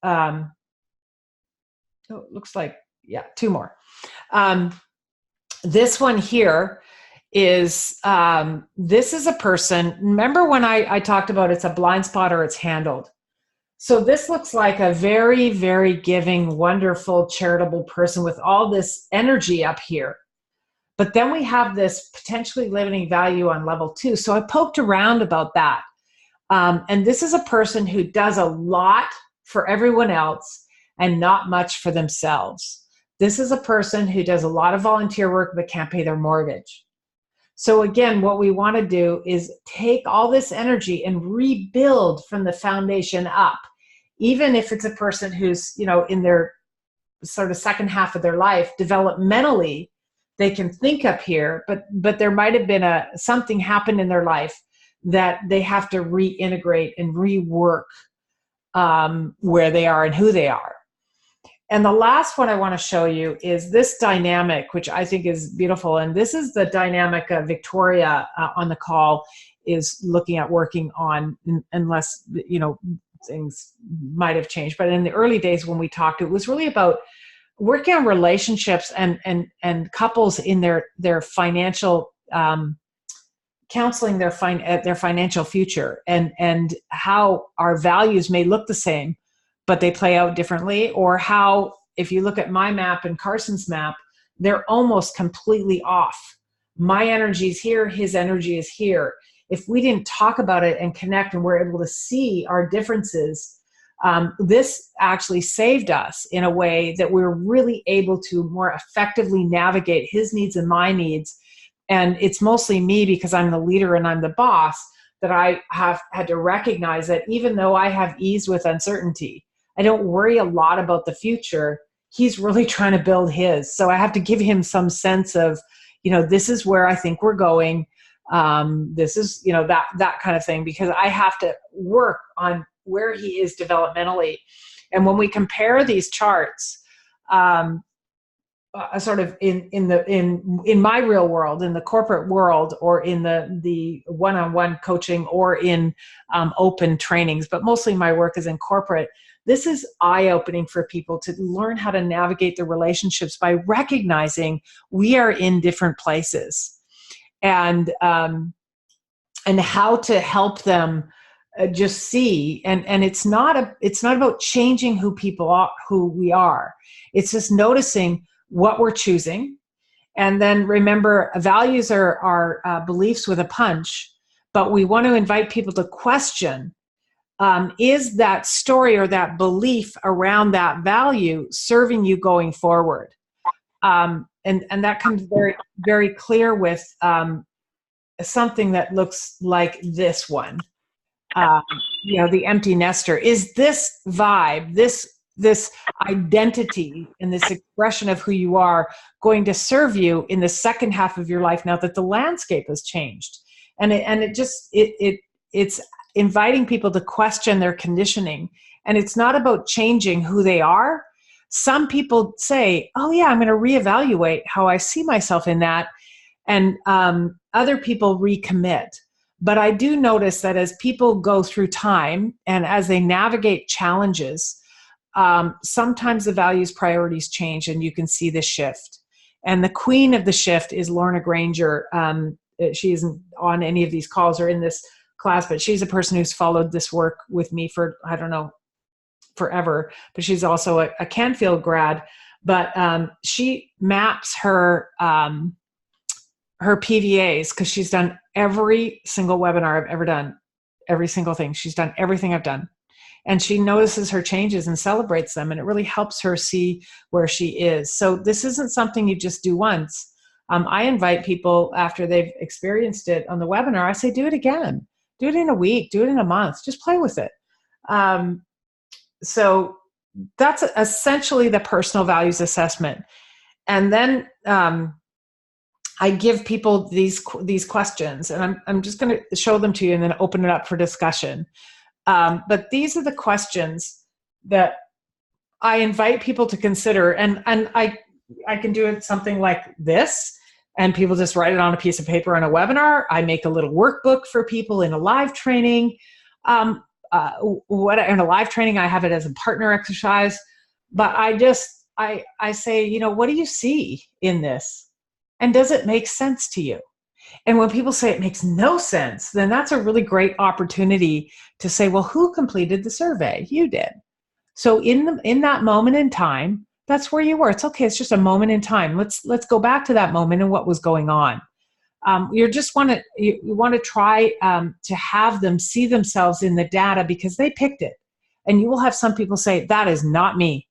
It looks like, 2 more. This one here is, this is a person. Remember when I talked about it's a blind spot or it's handled? So this looks like a very, very giving, wonderful, charitable person with all this energy up here. But then we have this potentially limiting value on level 2. So I poked around about that. And this is a person who does a lot for everyone else and not much for themselves. This is a person who does a lot of volunteer work but can't pay their mortgage. So again, what we want to do is take all this energy and rebuild from the foundation up. Even if it's a person who's, in their sort of second half of their life, developmentally, they can think up here, but there might have been something happened in their life that they have to reintegrate and rework where they are and who they are. And the last one I want to show you is this dynamic, which I think is beautiful. And this is the dynamic Victoria on the call is looking at working on, unless, things might have changed. But in the early days when we talked, it was really about working on relationships and couples in their financial, counseling their financial future and how our values may look the same, but they play out differently, or how, if you look at my map and Carson's map, they're almost completely off. My energy is here, his energy is here. If we didn't talk about it and connect and we're able to see our differences, this actually saved us in a way that we're really able to more effectively navigate his needs and my needs. And it's mostly me, because I'm the leader and I'm the boss, that I have had to recognize that even though I have ease with uncertainty, I don't worry a lot about the future. He's really trying to build his. So I have to give him some sense of, this is where I think we're going. This is, that kind of thing, because I have to work on where he is developmentally. And when we compare these charts, sort of in my real world, in the corporate world, or in the one-on-one coaching, or in open trainings, but mostly my work is in corporate. This is eye-opening for people to learn how to navigate the relationships by recognizing we are in different places, and how to help them just see. And it's not about changing who we are. It's just noticing what we're choosing. And then remember, values are beliefs with a punch, but we want to invite people to question, is that story or that belief around that value serving you going forward? And that comes very, very clear with something that looks like this one. The empty nester. Is this vibe, this identity and this expression of who you are going to serve you in the second half of your life now that the landscape has changed? And it's inviting people to question their conditioning. And it's not about changing who they are. Some people say, oh yeah, I'm going to reevaluate how I see myself in that. And other people recommit. But I do notice that as people go through time and as they navigate challenges, sometimes the values priorities change, and you can see the shift. And the queen of the shift is Lorna Granger. She isn't on any of these calls or in this class, but she's a person who's followed this work with me for, I don't know, forever. But she's also a Canfield grad. But she maps her PVAs, because she's done every single webinar I've ever done, every single thing. She's done everything I've done. And she notices her changes and celebrates them. And it really helps her see where she is. So this isn't something you just do once. I invite people after they've experienced it on the webinar, I say, do it again. Do it in a week, do it in a month, just play with it. So that's essentially the personal values assessment. And then I give people these questions, and I'm just going to show them to you and then open it up for discussion. But these are the questions that I invite people to consider, and I can do it something like this, and people just write it on a piece of paper on a webinar. I make a little workbook for people in a live training. In a live training, I have it as a partner exercise. But I say, what do you see in this? And does it make sense to you? And when people say it makes no sense, then that's a really great opportunity to say, well, who completed the survey? You did. So in that moment in time, that's where you were. It's okay. It's just a moment in time. Let's go back to that moment and what was going on. You want to try to have them see themselves in the data because they picked it. And you will have some people say, that is not me.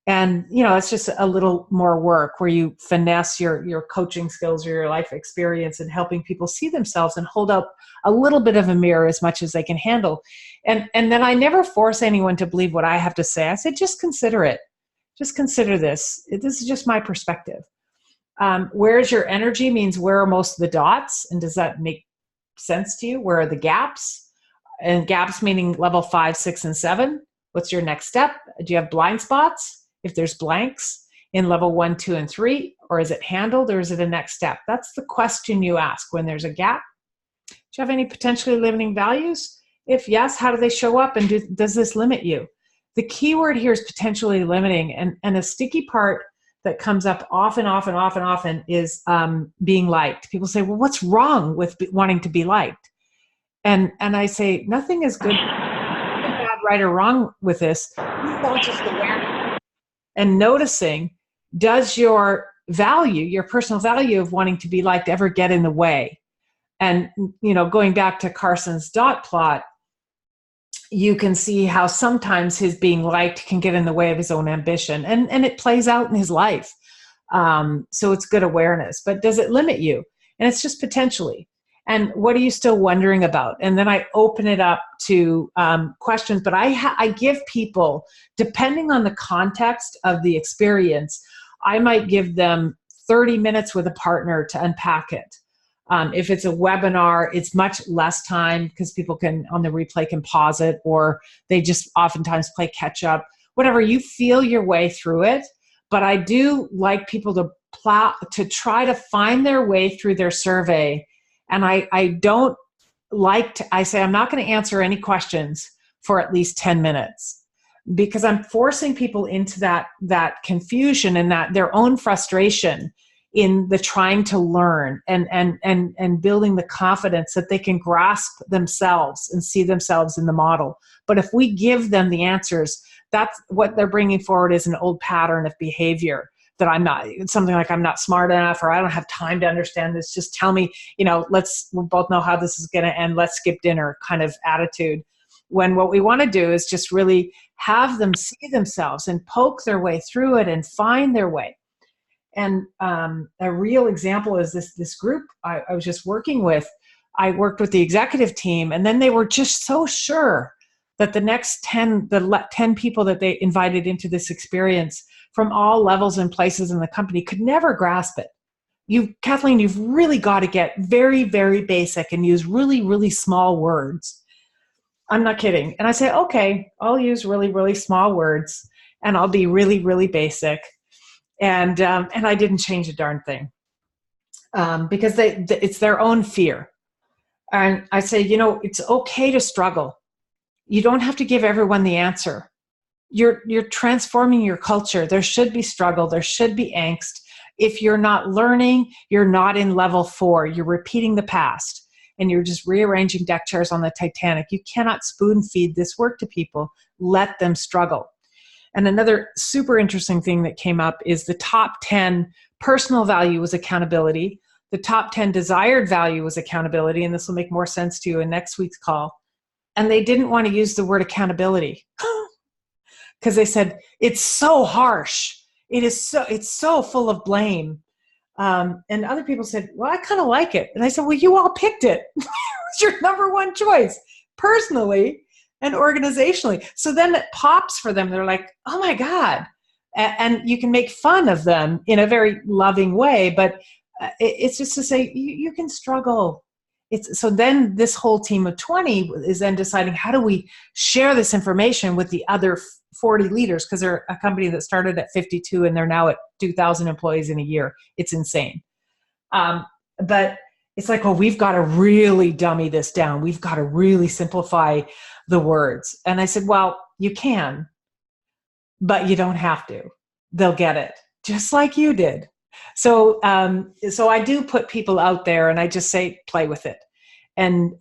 And, it's just a little more work where you finesse your coaching skills or your life experience and helping people see themselves and hold up a little bit of a mirror as much as they can handle. And then I never force anyone to believe what I have to say. I say, just consider it. Just consider this. This is just my perspective. Where's your energy means where are most of the dots? And does that make sense to you? Where are the gaps? And gaps meaning level 5, 6, and 7. What's your next step? Do you have blind spots? If there's blanks in level 1, 2, and 3, or is it handled, or is it a next step? That's the question you ask when there's a gap. Do you have any potentially limiting values? If yes, how do they show up, and does this limit you? The key word here is potentially limiting, and a sticky part that comes up often is being liked. People say, well, what's wrong with wanting to be liked? And I say, nothing is good, bad, right, or wrong with this. It's all just awareness. And noticing, does your value, your personal value of wanting to be liked ever get in the way? And, going back to Carson's dot plot, you can see how sometimes his being liked can get in the way of his own ambition. And it plays out in his life. So it's good awareness. But does it limit you? And it's just potentially. And what are you still wondering about? And then I open it up to questions. But I give people, depending on the context of the experience, I might give them 30 minutes with a partner to unpack it. If it's a webinar, it's much less time because people can, on the replay, can pause it, or they just oftentimes play catch up. Whatever, you feel your way through it. But I do like people to try to find their way through their survey. And I don't like to, I say, I'm not going to answer any questions for at least 10 minutes because I'm forcing people into that confusion and that their own frustration in the trying to learn and building the confidence that they can grasp themselves and see themselves in the model. But if we give them the answers, that's what they're bringing forward is an old pattern of behavior. That I'm not, something like I'm not smart enough or I don't have time to understand this. Just tell me, we'll both know how this is going to end. Let's skip dinner kind of attitude. When what we want to do is just really have them see themselves and poke their way through it and find their way. And a real example is this group I was just working with. I worked with the executive team and then they were just so sure that the next 10 people that they invited into this experience from all levels and places in the company could never grasp it. Kathleen, you've really got to get very, very basic and use really, really small words. I'm not kidding. And I say, okay, I'll use really, really small words and I'll be really, really basic. And I didn't change a darn thing because it's their own fear. And I say, it's okay to struggle. You don't have to give everyone the answer. You're transforming your culture. There should be struggle. There should be angst. If you're not learning, you're not in level 4. You're repeating the past and you're just rearranging deck chairs on the Titanic. You cannot spoon feed this work to people. Let them struggle. And another super interesting thing that came up is the top 10 personal value was accountability. The top 10 desired value was accountability. And this will make more sense to you in next week's call. And they didn't want to use the word accountability because they said, it's so harsh. It's so full of blame. And other people said, well, I kind of like it. And I said, well, you all picked it. It was your number one choice, personally and organizationally. So then it pops for them. They're like, oh my God. And you can make fun of them in a very loving way, but it's just to say, you can struggle. So then this whole team of 20 is then deciding, how do we share this information with the other 40 leaders? Because they're a company that started at 52 and they're now at 2,000 employees in a year. It's insane. But it's like, well, we've got to really dummy this down. We've got to really simplify the words. And I said, well, you can, but you don't have to. They'll get it, just like you did. So I do put people out there, and I just say, play with it. And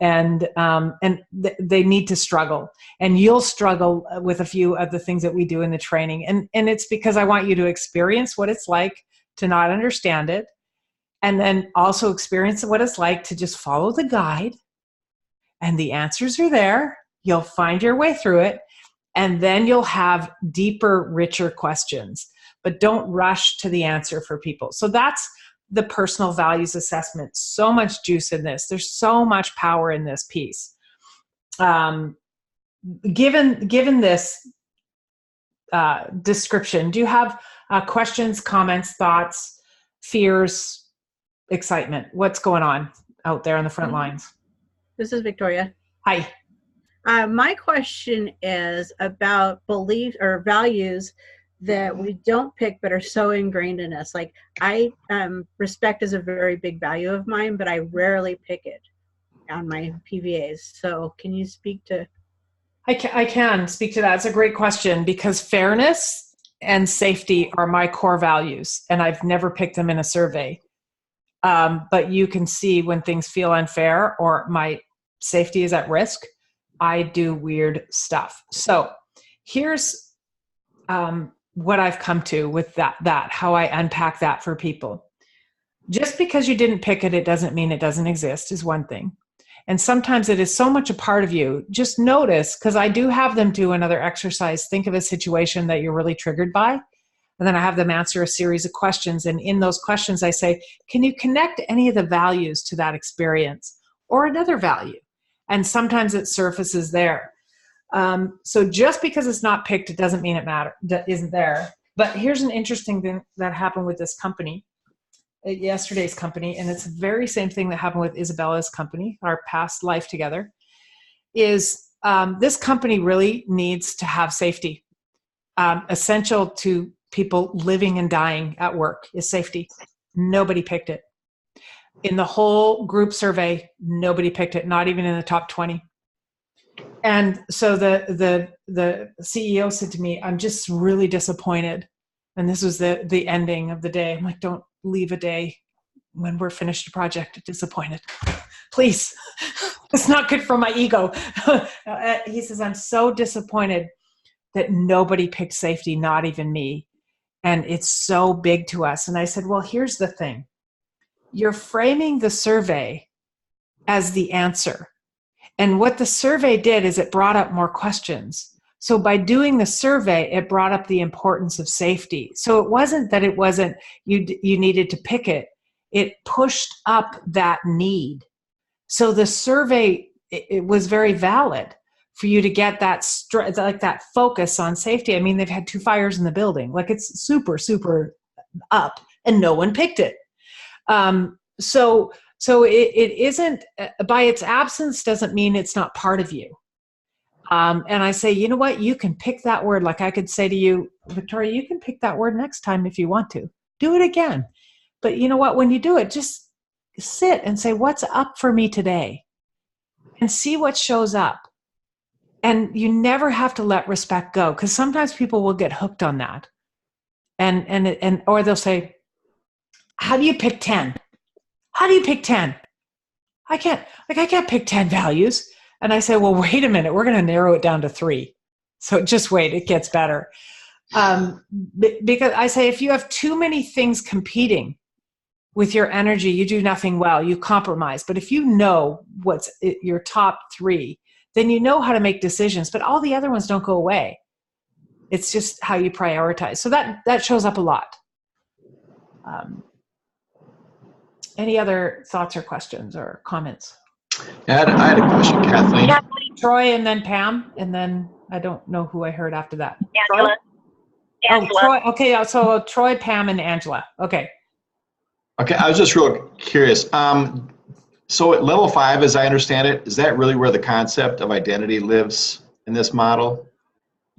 they need to struggle, and you'll struggle with a few of the things that we do in the training. And it's because I want you to experience what it's like to not understand it. And then also experience what it's like to just follow the guide, and the answers are there. You'll find your way through it, and then you'll have deeper, richer questions. But don't rush to the answer for people. So that's the personal values assessment. So much juice in this. There's so much power in this piece. Given this description, do you have questions, comments, thoughts, fears, excitement? What's going on out there on the front lines? This is Victoria. Hi. My question is about beliefs or values that we don't pick but are so ingrained in us. Like respect is a very big value of mine, but I rarely pick it on my PVAs. So can you speak to? I can speak to that. It's a great question, because fairness and safety are my core values, and I've never picked them in a survey. But you can see when things feel unfair or my safety is at risk, I do weird stuff. So here's what I've come to with that, how I unpack that for people. Just because you didn't pick it, it doesn't mean it doesn't exist, is one thing. And sometimes it is so much a part of you. Just notice, because I do have them do another exercise. Think of a situation that you're really triggered by. And then I have them answer a series of questions. And in those questions, I say, can you connect any of the values to that experience or another value? And sometimes it surfaces there. So just because it's not picked, it doesn't mean that isn't there. But here's an interesting thing that happened with this company, yesterday's company, and it's the very same thing that happened with Isabella's company, our past life together, is this company really needs to have safety. Essential to people living and dying at work is safety. Nobody picked it. In the whole group survey, nobody picked it, not even in the top 20. And so the CEO said to me, I'm just really disappointed. And this was the ending of the day. I'm like, don't leave a day when we're finished a project disappointed. Please. It's not good for my ego. He says, I'm so disappointed that nobody picked safety, not even me. And it's so big to us. And I said, well, here's the thing. You're framing the survey as the answer. And what the survey did is it brought up more questions. So by doing the survey, it brought up the importance of safety. So it wasn't that it wasn't, you needed to pick it. It pushed up that need. So the survey, it was very valid for you to get that, like that focus on safety. I mean, they've had 2 fires in the building. Like it's super, super up, and no one picked it. So it isn't, by its absence doesn't mean it's not part of you. And I say, you know what, you can pick that word. Like I could say to you, Victoria, you can pick that word next time if you want to. Do it again. But you know what, when you do it, just sit and say, what's up for me today? And see what shows up. And you never have to let respect go, because sometimes people will get hooked on that. And or they'll say, how do you pick 10? How do you pick 10? I can't pick 10 values. And I say, well, wait a minute, we're going to narrow it down to 3. So just wait, it gets better. Because I say, if you have too many things competing with your energy, you do nothing well, you compromise. But if you know what's your top 3, then you know how to make decisions, but all the other ones don't go away. It's just how you prioritize. So that shows up a lot. Any other thoughts or questions or comments? I had a question, Kathleen. Troy and then Pam, and then I don't know who I heard after that. Angela. Troy? Oh, Troy. Okay, so Troy, Pam, and Angela. Okay. Okay, I was just real curious. So at level 5, as I understand it, is that really where the concept of identity lives in this model?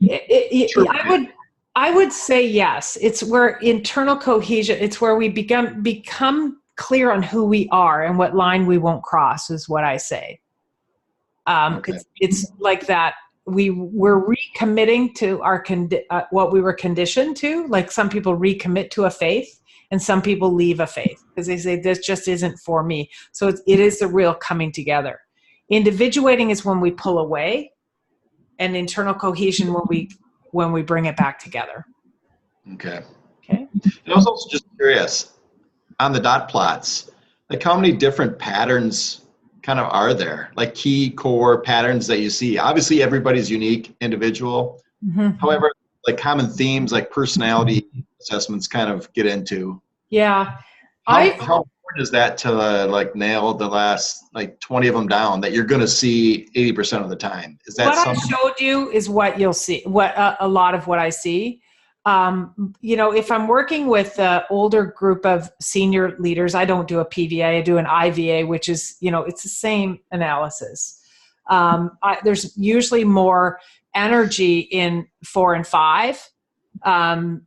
I would say yes. It's where internal cohesion, it's where we become clear on who we are and what line we won't cross, is what I say. Okay. It's like that. We're recommitting to our what we were conditioned to. Like some people recommit to a faith, And some people leave a faith because they say, this just isn't for me. So it is the real coming together. Individuating is when we pull away, and internal cohesion when we bring it back together. Okay. Okay. And I was also just curious, on the dot plots, like how many different patterns kind of are there? Like key core patterns that you see? Obviously everybody's unique, individual. Mm-hmm. However, like common themes like personality assessments kind of get into. Yeah. How important is that to like nail the last like 20 of them down that you're going to see 80% of the time? Is that what something? I showed you is what you'll see, what a lot of what I see. If I'm working with an older group of senior leaders, I don't do a PVA, I do an IVA, which is, it's the same analysis. There's usually more energy in 4 and 5. And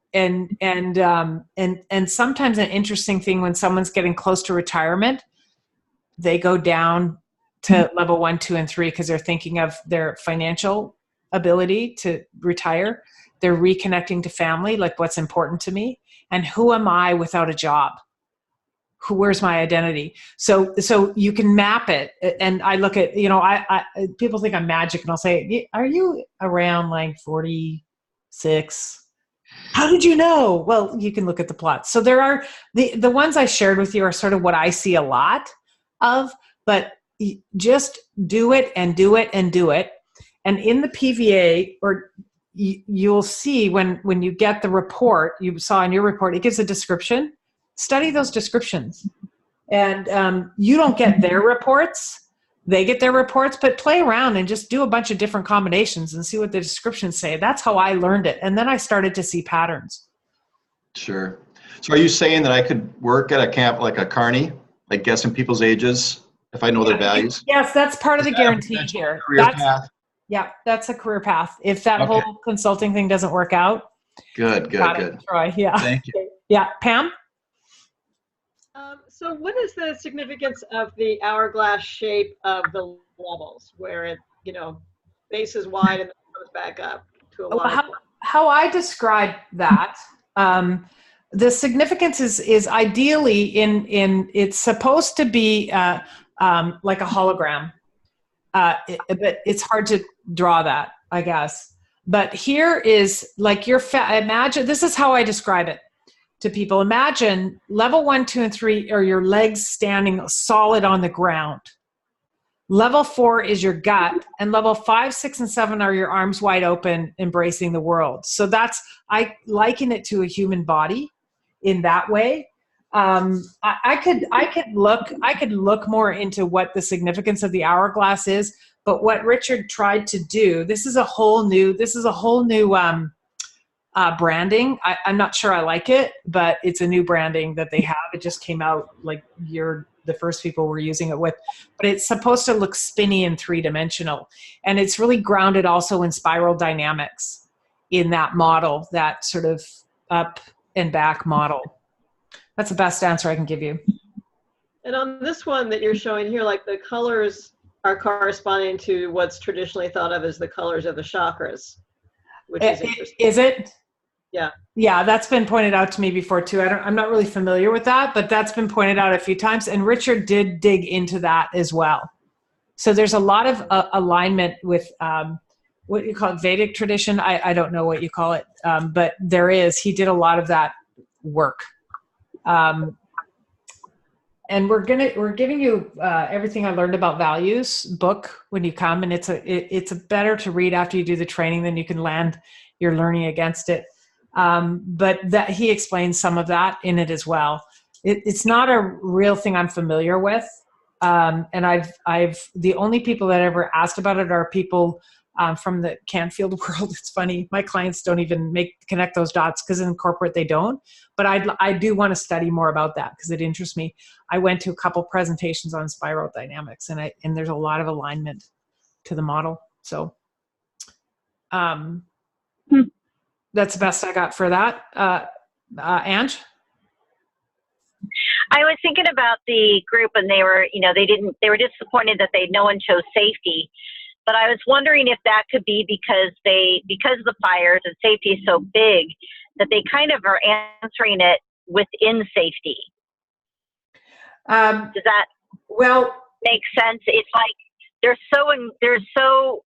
sometimes an interesting thing when someone's getting close to retirement, they go down to level 1, 2, and 3 because they're thinking of their financial ability to retire. They're reconnecting to family, like what's important to me, and who am I without a job? Where's my identity? So you can map it. And I look at, people think I'm magic, and I'll say, are you around like 46? How did you know? Well, you can look at the plots. So there are the ones I shared with you are sort of what I see a lot of, but just do it and do it and do it. And in the PVA, or you'll see when you get the report, you saw in your report, it gives a description. Study those descriptions. And you don't get their reports. They get their reports, but play around and just do a bunch of different combinations and see what the descriptions say. That's how I learned it. And then I started to see patterns. Sure. So are you saying that I could work at a camp like a carny, like guessing people's ages if I know their values? Yes, that's part of the guarantee here. Path? Yeah, that's a career path. If that whole consulting thing doesn't work out. Good. Troy, yeah. Thank you. Yeah, Pam? So what is the significance of the hourglass shape of the levels, where it, base is wide and then goes back up to a waterfall? How I describe that, the significance is ideally in it's supposed to be like a hologram, but it's hard to draw that, I guess. But here is like imagine, this is how I describe it to people. Imagine level 1, 2, and 3 are your legs standing solid on the ground. Level 4 is your gut, and level 5, 6, and 7 are your arms wide open, embracing the world. So I liken it to a human body in that way. I could look more into what the significance of the hourglass is, but what Richard tried to do, this is a whole new branding. I'm not sure I like it, but it's a new branding that they have. It just came out like you're the first people were using it with, but it's supposed to look spinny and 3-dimensional. And it's really grounded also in spiral dynamics in that model, that sort of up and back model. That's the best answer I can give you. And on this one that you're showing here, like the colors are corresponding to what's traditionally thought of as the colors of the chakras, which is interesting. Is it? Yeah. Yeah, that's been pointed out to me before too. I'm not really familiar with that, but that's been pointed out a few times. And Richard did dig into that as well. So there's a lot of alignment with what you call it, Vedic tradition. I don't know what you call it, but he did a lot of that work. And we're giving you Everything I Learned About Values book when you come, and it's a better to read after you do the training, then you can land your learning against it. But that he explains some of that in it as well. It's not a real thing I'm familiar with. And I've the only people that ever asked about it are people from the Canfield world. It's funny. My clients don't even connect those dots because in corporate they don't. But I do want to study more about that because it interests me. I went to a couple presentations on spiral dynamics, and there's a lot of alignment to the model. So that's the best I got for that. Ange? I was thinking about the group, and they were they were disappointed that no one chose safety. But I was wondering if that could be because the fires and safety is so big that they kind of are answering it within safety. Um, Does that well, make sense? It's like they're so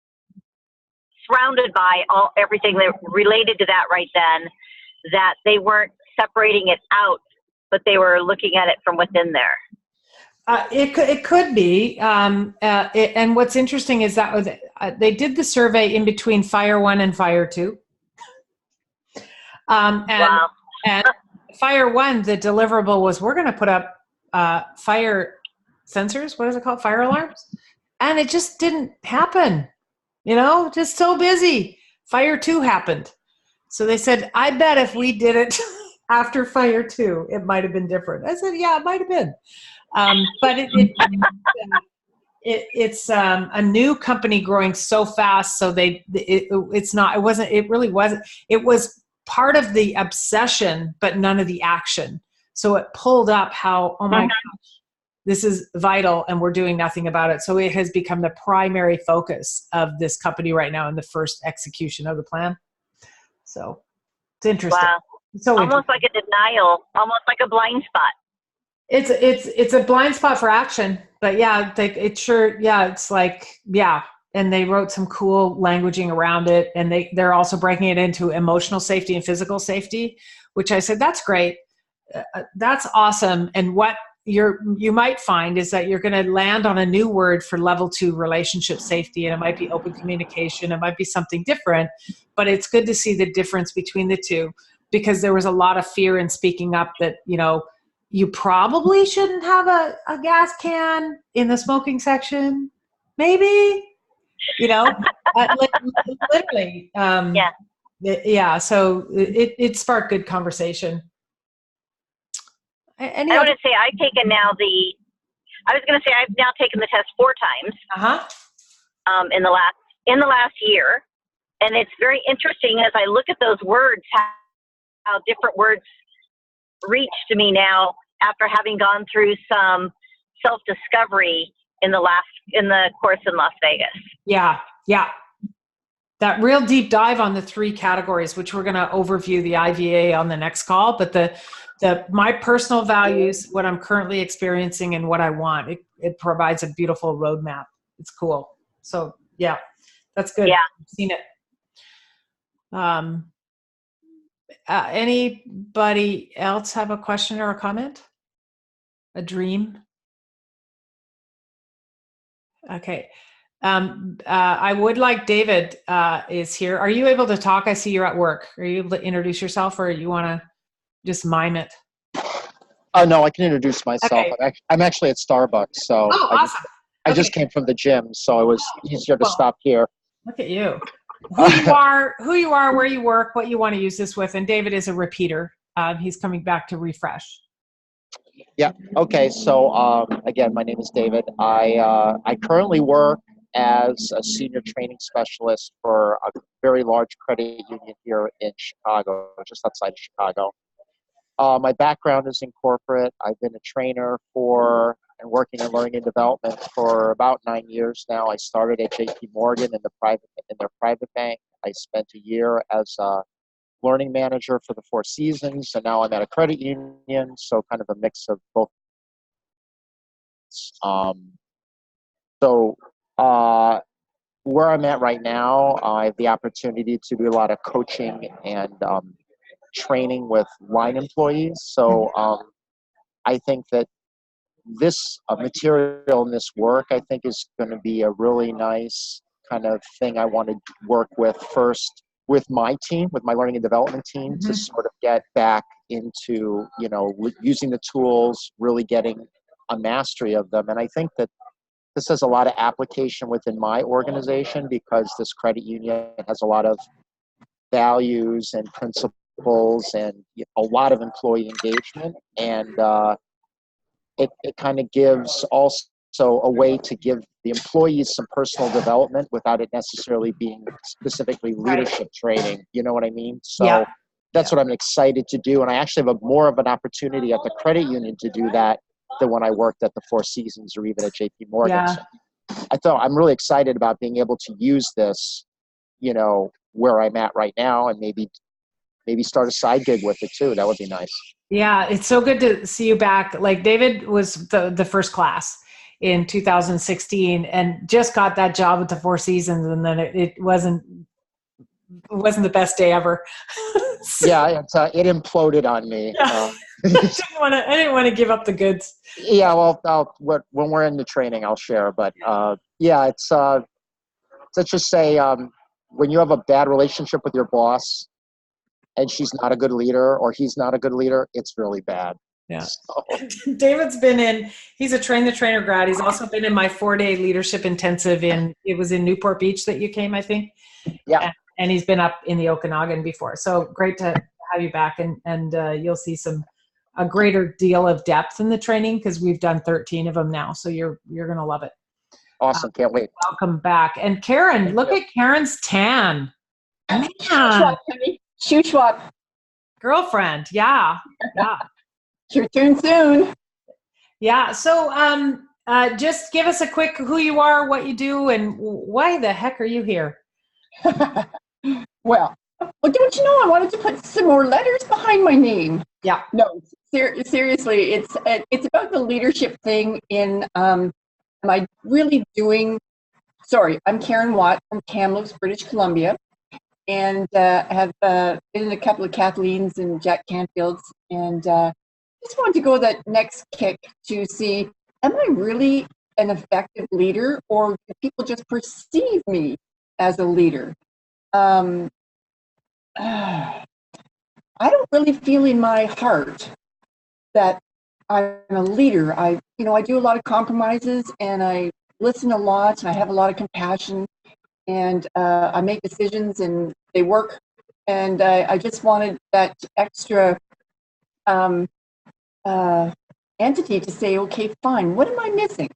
surrounded by everything that related to that right then, that they weren't separating it out, but they were looking at it from within there. It could be. And what's interesting is that they did the survey in between Fire 1 and Fire 2. Wow. And Fire 1, the deliverable was, we're going to put up fire sensors. What is it called? Fire alarms. And it just didn't happen. Just so busy. Fire 2 happened. So they said, I bet if we did it after Fire 2, it might have been different. I said, yeah, it might have been. But it's a new company growing so fast. So it was part of the obsession, but none of the action. So it pulled up how, oh my gosh, this is vital and we're doing nothing about it. So it has become the primary focus of this company right now in the first execution of the plan. So it's interesting. Wow. So almost like a denial, almost like a blind spot. It's a blind spot for action, but yeah, it's like, yeah. And they wrote some cool languaging around it, and they're also breaking it into emotional safety and physical safety, which I said, that's great. That's awesome. And what you might find is that you're going to land on a new word for level 2 relationship safety, and it might be open communication. It might be something different, but it's good to see the difference between the two, because there was a lot of fear in speaking up that, you probably shouldn't have a gas can in the smoking section, maybe, literally. Yeah. Yeah. So it sparked good conversation. I want to say I've now taken the test 4 times. In the last year, and it's very interesting as I look at those words, how different words reach to me now after having gone through some self-discovery in the course in Las Vegas. Yeah. That real deep dive on the 3 categories, which we're going to overview the IVA on the next call, but my personal values, what I'm currently experiencing, and what I want, it provides a beautiful roadmap. It's cool. So yeah, that's good. Yeah. I've seen it. Anybody else have a question or a comment? A dream? Okay. I would like David is here. Are you able to talk? I see you're at work. Are you able to introduce yourself, or you want to just mime it? Oh, no, I can introduce myself. Okay. I'm actually at Starbucks, so awesome. I just came from the gym, so it was easier to stop here. Look at you. Who you are, where you work, what you want to use this with. And David is a repeater. He's coming back to refresh. Yeah. Okay. So again, my name is David. I currently work as a senior training specialist for a very large credit union here in Chicago, just outside of Chicago. My background is in corporate. I've been a trainer and working in learning and development for about 9 years now. I started at JP Morgan in their private bank. I spent a year as a learning manager for the Four Seasons, and now I'm at a credit union, so kind of a mix of both. Where I'm at right now, I have the opportunity to do a lot of coaching and training with line employees. So I think that this material and this work, I think, is going to be a really nice kind of thing I want to work with first with my team, with my learning and development team, to sort of get back into, using the tools, really getting a mastery of them. And I think that this has a lot of application within my organization, because this credit union has a lot of values and principles and a lot of employee engagement. And it kind of gives also a way to give the employees some personal development without it necessarily being specifically leadership training. You know what I mean? So that's what I'm excited to do. And I actually have more of an opportunity at the credit union to do that than when I worked at the Four Seasons or even at JP Morgan. Yeah. So I'm really excited about being able to use this, where I'm at right now, and maybe start a side gig with it too. That would be nice. Yeah, it's so good to see you back. Like David was the first class in 2016 and just got that job with the Four Seasons, and then it wasn't the best day ever. Yeah, it imploded on me. Yeah. I didn't want to give up the goods. Yeah, well, when we're in the training, I'll share. But yeah, let's just say when you have a bad relationship with your boss and she's not a good leader or he's not a good leader, it's really bad. Yeah. So. David's he's a train the trainer grad. He's also been in my 4-day leadership intensive it was in Newport Beach that you came, I think. Yeah. And he's been up in the Okanagan before. So great to have you back, and you'll see a greater deal of depth in the training because we've done 13 of them now. So you're going to love it. Awesome. Can't wait. Welcome back. And Karen, look at Karen's tan. Shoe swap. Girlfriend. Yeah. Yeah. It's your turn soon. Yeah. So just give us a quick who you are, what you do, and why the heck are you here? Well, don't you know I wanted to put some more letters behind my name? Yeah. No, seriously, it's about the leadership thing in, am I really doing, sorry, I'm Karen Watt from Kamloops, British Columbia, and have been in a couple of Kathleen's and Jack Canfield's, and just wanted to go that next kick to see, am I really an effective leader, or do people just perceive me as a leader? I don't really feel in my heart that I'm a leader. I do a lot of compromises, and I listen a lot, and I have a lot of compassion, and I make decisions, and they work. And I just wanted that extra entity to say, okay, fine, what am I missing?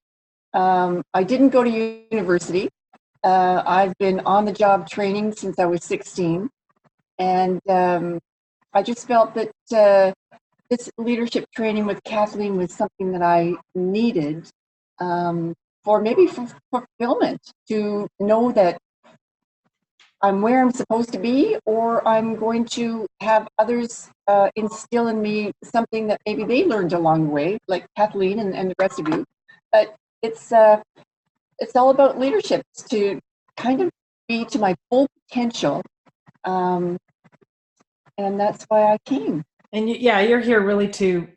I didn't go to university. I've been on the job training since I was 16. And I just felt that this leadership training with Kathleen was something that I needed for maybe fulfillment, to know that I'm where I'm supposed to be, or I'm going to have others instill in me something that maybe they learned along the way, like Kathleen and the rest of you. But it's all about leadership, to kind of be to my full potential. And that's why I came. And you're here really to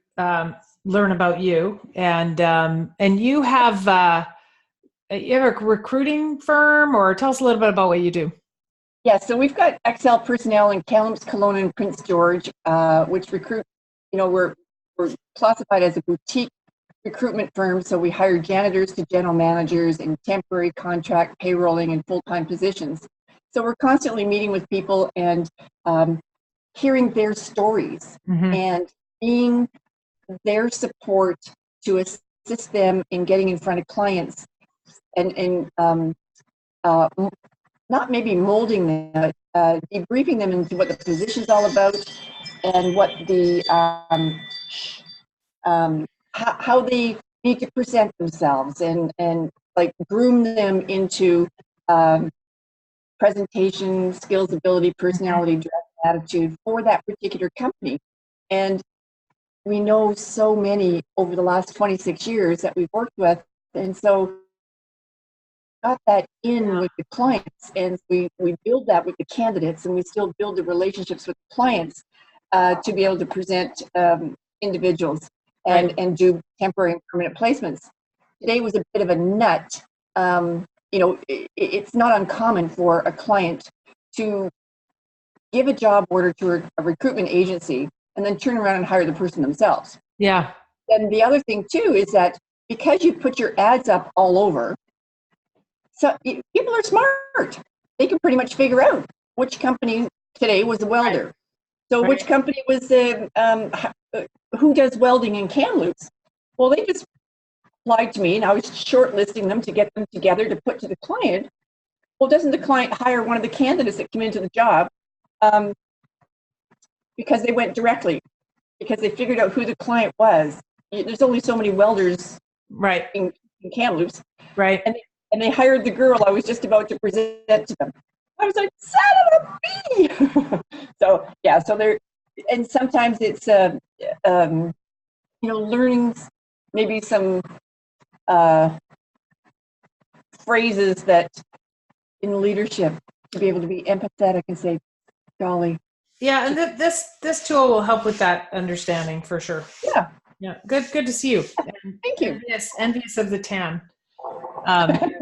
learn about you, and you have a recruiting firm, or tell us a little bit about what you do. Yeah, so we've got XL Personnel in Kamloops, Kelowna, and Prince George, which recruit. We're classified as a boutique recruitment firm, so we hire janitors to general managers in temporary, contract, payrolling, and full-time positions. So we're constantly meeting with people and hearing their stories, mm-hmm. and being their support to assist them in getting in front of clients, and not maybe molding them, debriefing them into what the position's all about, and what the how they need to present themselves, and like groom them into presentation skills, ability, personality, dress, attitude for that particular company. And we know so many over the last 26 years that we've worked with, and so got that in with the clients, and we build that with the candidates, and we still build the relationships with the clients to be able to present individuals and do temporary and permanent placements. Today was a bit of a nut. It's not uncommon for a client to give a job order to a recruitment agency and then turn around and hire the person themselves. Yeah. And the other thing too is that because you put your ads up all over, so people are smart. They can pretty much figure out which company today was a welder. Right. So which company was who does welding in Kamloops? Well, they just applied to me, and I was shortlisting them to get them together to put to the client. Well, doesn't the client hire one of the candidates that came into the job because they went directly, because they figured out who the client was? There's only so many welders in Kamloops. Right. And they hired the girl I was just about to present to them. I was like, son of a bee! So, yeah, so and sometimes it's learning maybe some phrases that in leadership to be able to be empathetic and say, golly. Yeah, and this tool will help with that understanding for sure. Yeah. Yeah, good to see you. And thank you. Envious of the tan.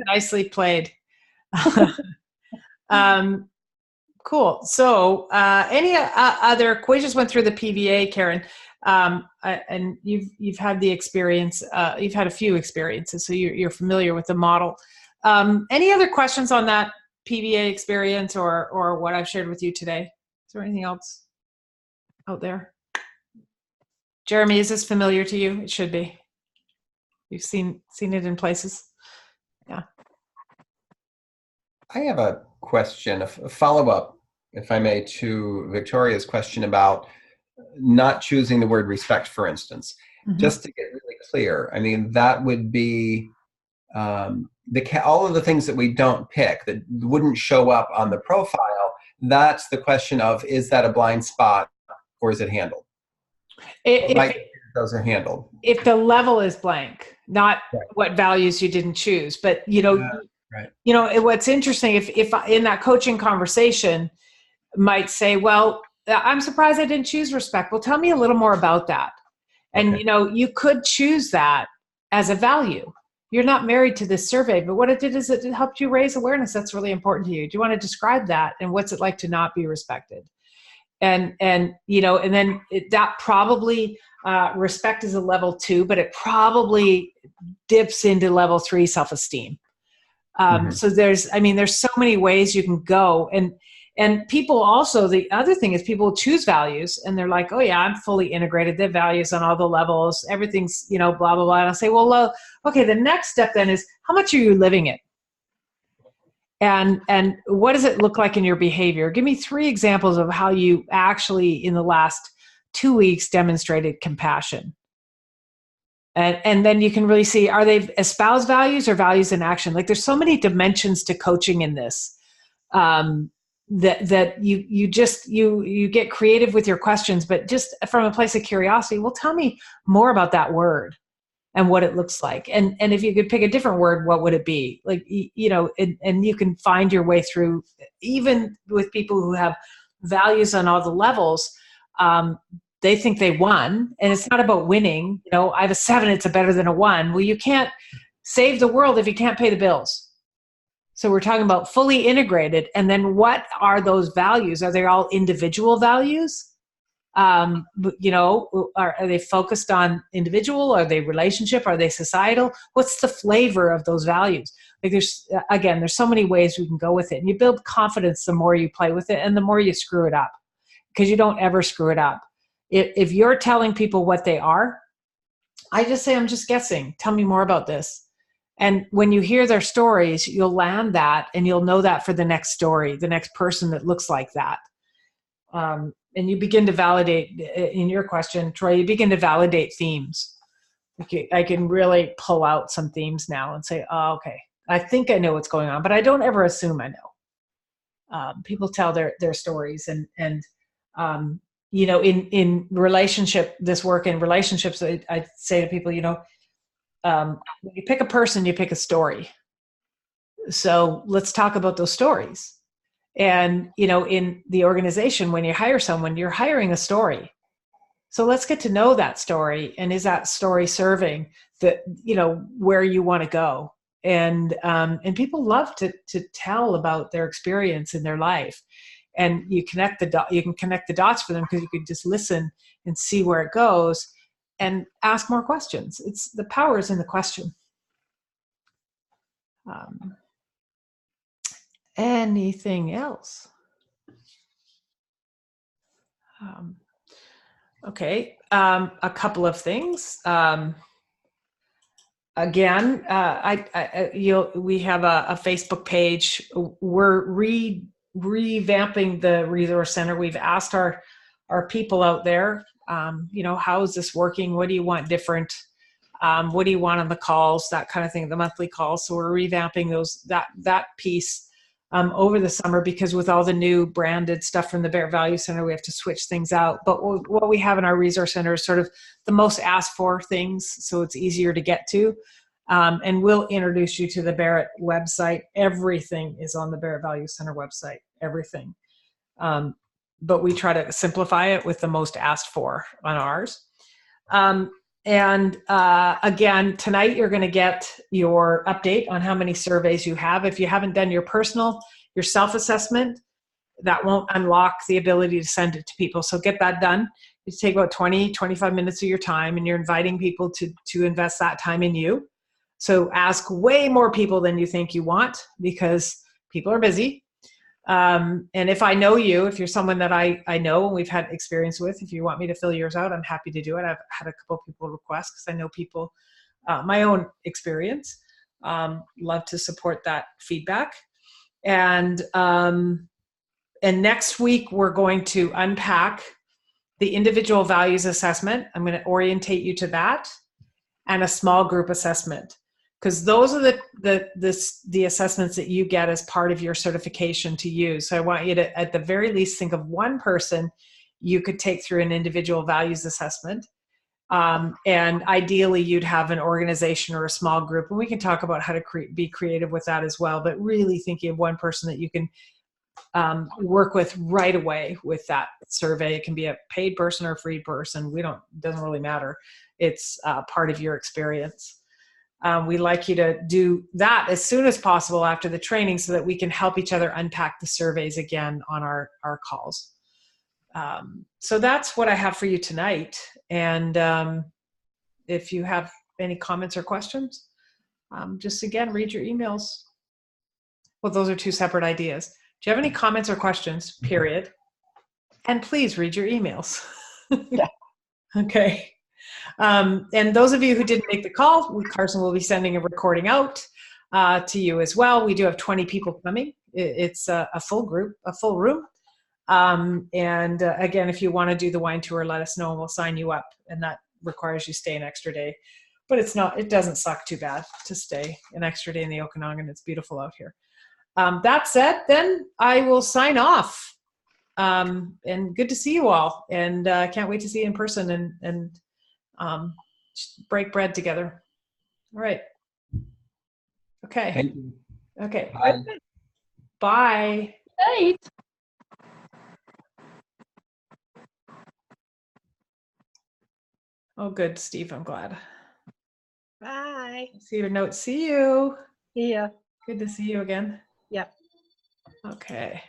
Nicely played. Cool. So, any other? We just went through the PVA, Karen, and you've had the experience. You've had a few experiences, so you're familiar with the model. Any other questions on that PVA experience or what I've shared with you today? Is there anything else out there? Jeremy, is this familiar to you? It should be. You've seen it in places. Yeah. I have a question, a follow-up, if I may, to Victoria's question about not choosing the word respect, for instance. Mm-hmm. Just to get really clear, I mean, that would be all of the things that we don't pick, that wouldn't show up on the profile. That's the question of, is that a blind spot or is it handled? Those are handled. If the level is blank, not right. What values you didn't choose, but right. What's interesting, if in that coaching conversation might say, well, I'm surprised I didn't choose respect. Well, tell me a little more about that. And, okay. You could choose that as a value. You're not married to this survey, but what it did is it helped you raise awareness. That's really important to you. Do you want to describe that? And what's it like to not be respected? And then that probably, respect is a level 2, but it probably dips into level 3 self-esteem. Mm-hmm. So there's so many ways you can go. And people also, the other thing is people choose values and they're like, oh yeah, I'm fully integrated. They have values on all the levels. Everything's, blah, blah, blah. And I'll say, well, okay, the next step then is how much are you living it? And what does it look like in your behavior? Give me 3 examples of how you actually in the last 2 weeks demonstrated compassion. And then you can really see, are they espoused values or values in action? Like there's so many dimensions to coaching in this, that you get creative with your questions, but just from a place of curiosity, well, tell me more about that word and what it looks like. And if you could pick a different word, what would it be? Like, and you can find your way through, even with people who have values on all the levels, they think they won, and it's not about winning. I have a 7, it's a better than a 1. Well, you can't save the world if you can't pay the bills. So we're talking about fully integrated. And then what are those values? Are they all individual values? Are they focused on individual? Are they relationship? Are they societal? What's the flavor of those values? Like there's so many ways we can go with it. And you build confidence the more you play with it and the more you screw it up, because you don't ever screw it up. If you're telling people what they are, I just say, I'm just guessing. Tell me more about this. And when you hear their stories, you'll land that and you'll know that for the next story, the next person that looks like that. And you begin to validate, in your question, Troy, you begin to validate themes. Okay, I can really pull out some themes now and say, oh, okay, I think I know what's going on, but I don't ever assume I know. People tell their stories and in relationship, this work in relationships, I say to people, when you pick a person, you pick a story. So let's talk about those stories. And, in the organization, when you hire someone, you're hiring a story. So let's get to know that story. And is that story serving where you want to go? And people love to tell about their experience in their life. And you can connect the dots for them because you could just listen and see where it goes and ask more questions. It's the power is in the question. Anything else? Okay, a couple of things. Again, we have a Facebook page. We're revamping the resource center. We've asked our people out there, how is this working? What do you want different? What do you want on the calls? That kind of thing, the monthly calls. So we're revamping that piece over the summer, because with all the new branded stuff from the Bear Value Center, we have to switch things out. But what we have in our resource center is sort of the most asked for things, so it's easier to get to. And we'll introduce you to the Barrett website. Everything is on the Barrett Value Center website, everything. But we try to simplify it with the most asked for on ours. And again, tonight you're going to get your update on how many surveys you have. If you haven't done your self-assessment, that won't unlock the ability to send it to people. So get that done. It take about 20, 25 minutes of your time, and you're inviting people to invest that time in you. So ask way more people than you think you want, because people are busy. And if I know you, if you're someone that I know and we've had experience with, if you want me to fill yours out, I'm happy to do it. I've had a couple of people request because I know people, my own experience, love to support that feedback. And next week, we're going to unpack the individual values assessment. I'm going to orientate you to that, and a small group assessment, because those are the assessments that you get as part of your certification to use. So I want you to, at the very least, think of one person you could take through an individual values assessment. And ideally, you'd have an organization or a small group, and we can talk about how to be creative with that as well. But really thinking of one person that you can work with right away with that survey. It can be a paid person or a free person. Doesn't really matter. It's part of your experience. We'd like you to do that as soon as possible after the training, so that we can help each other unpack the surveys again on our calls. So that's what I have for you tonight. And if you have any comments or questions, just again, read your emails. Well, those are two separate ideas. Do you have any comments or questions, period? And please read your emails. Yeah. Okay. And those of you who didn't make the call, Carson will be sending a recording out to you as well. We do have 20 people coming. It's a full group, a full room. And again, if you want to do the wine tour, let us know and we'll sign you up. And that requires you stay an extra day. But it doesn't suck too bad to stay an extra day in the Okanagan. It's beautiful out here. That said, then I will sign off. And good to see you all. And can't wait to see you in person and break bread together. All right. Okay. Thank you. Okay. Bye. Bye. Right. Oh, good, Steve. I'm glad. Bye. See your note. See you. See ya. Good to see you again. Yep. Okay.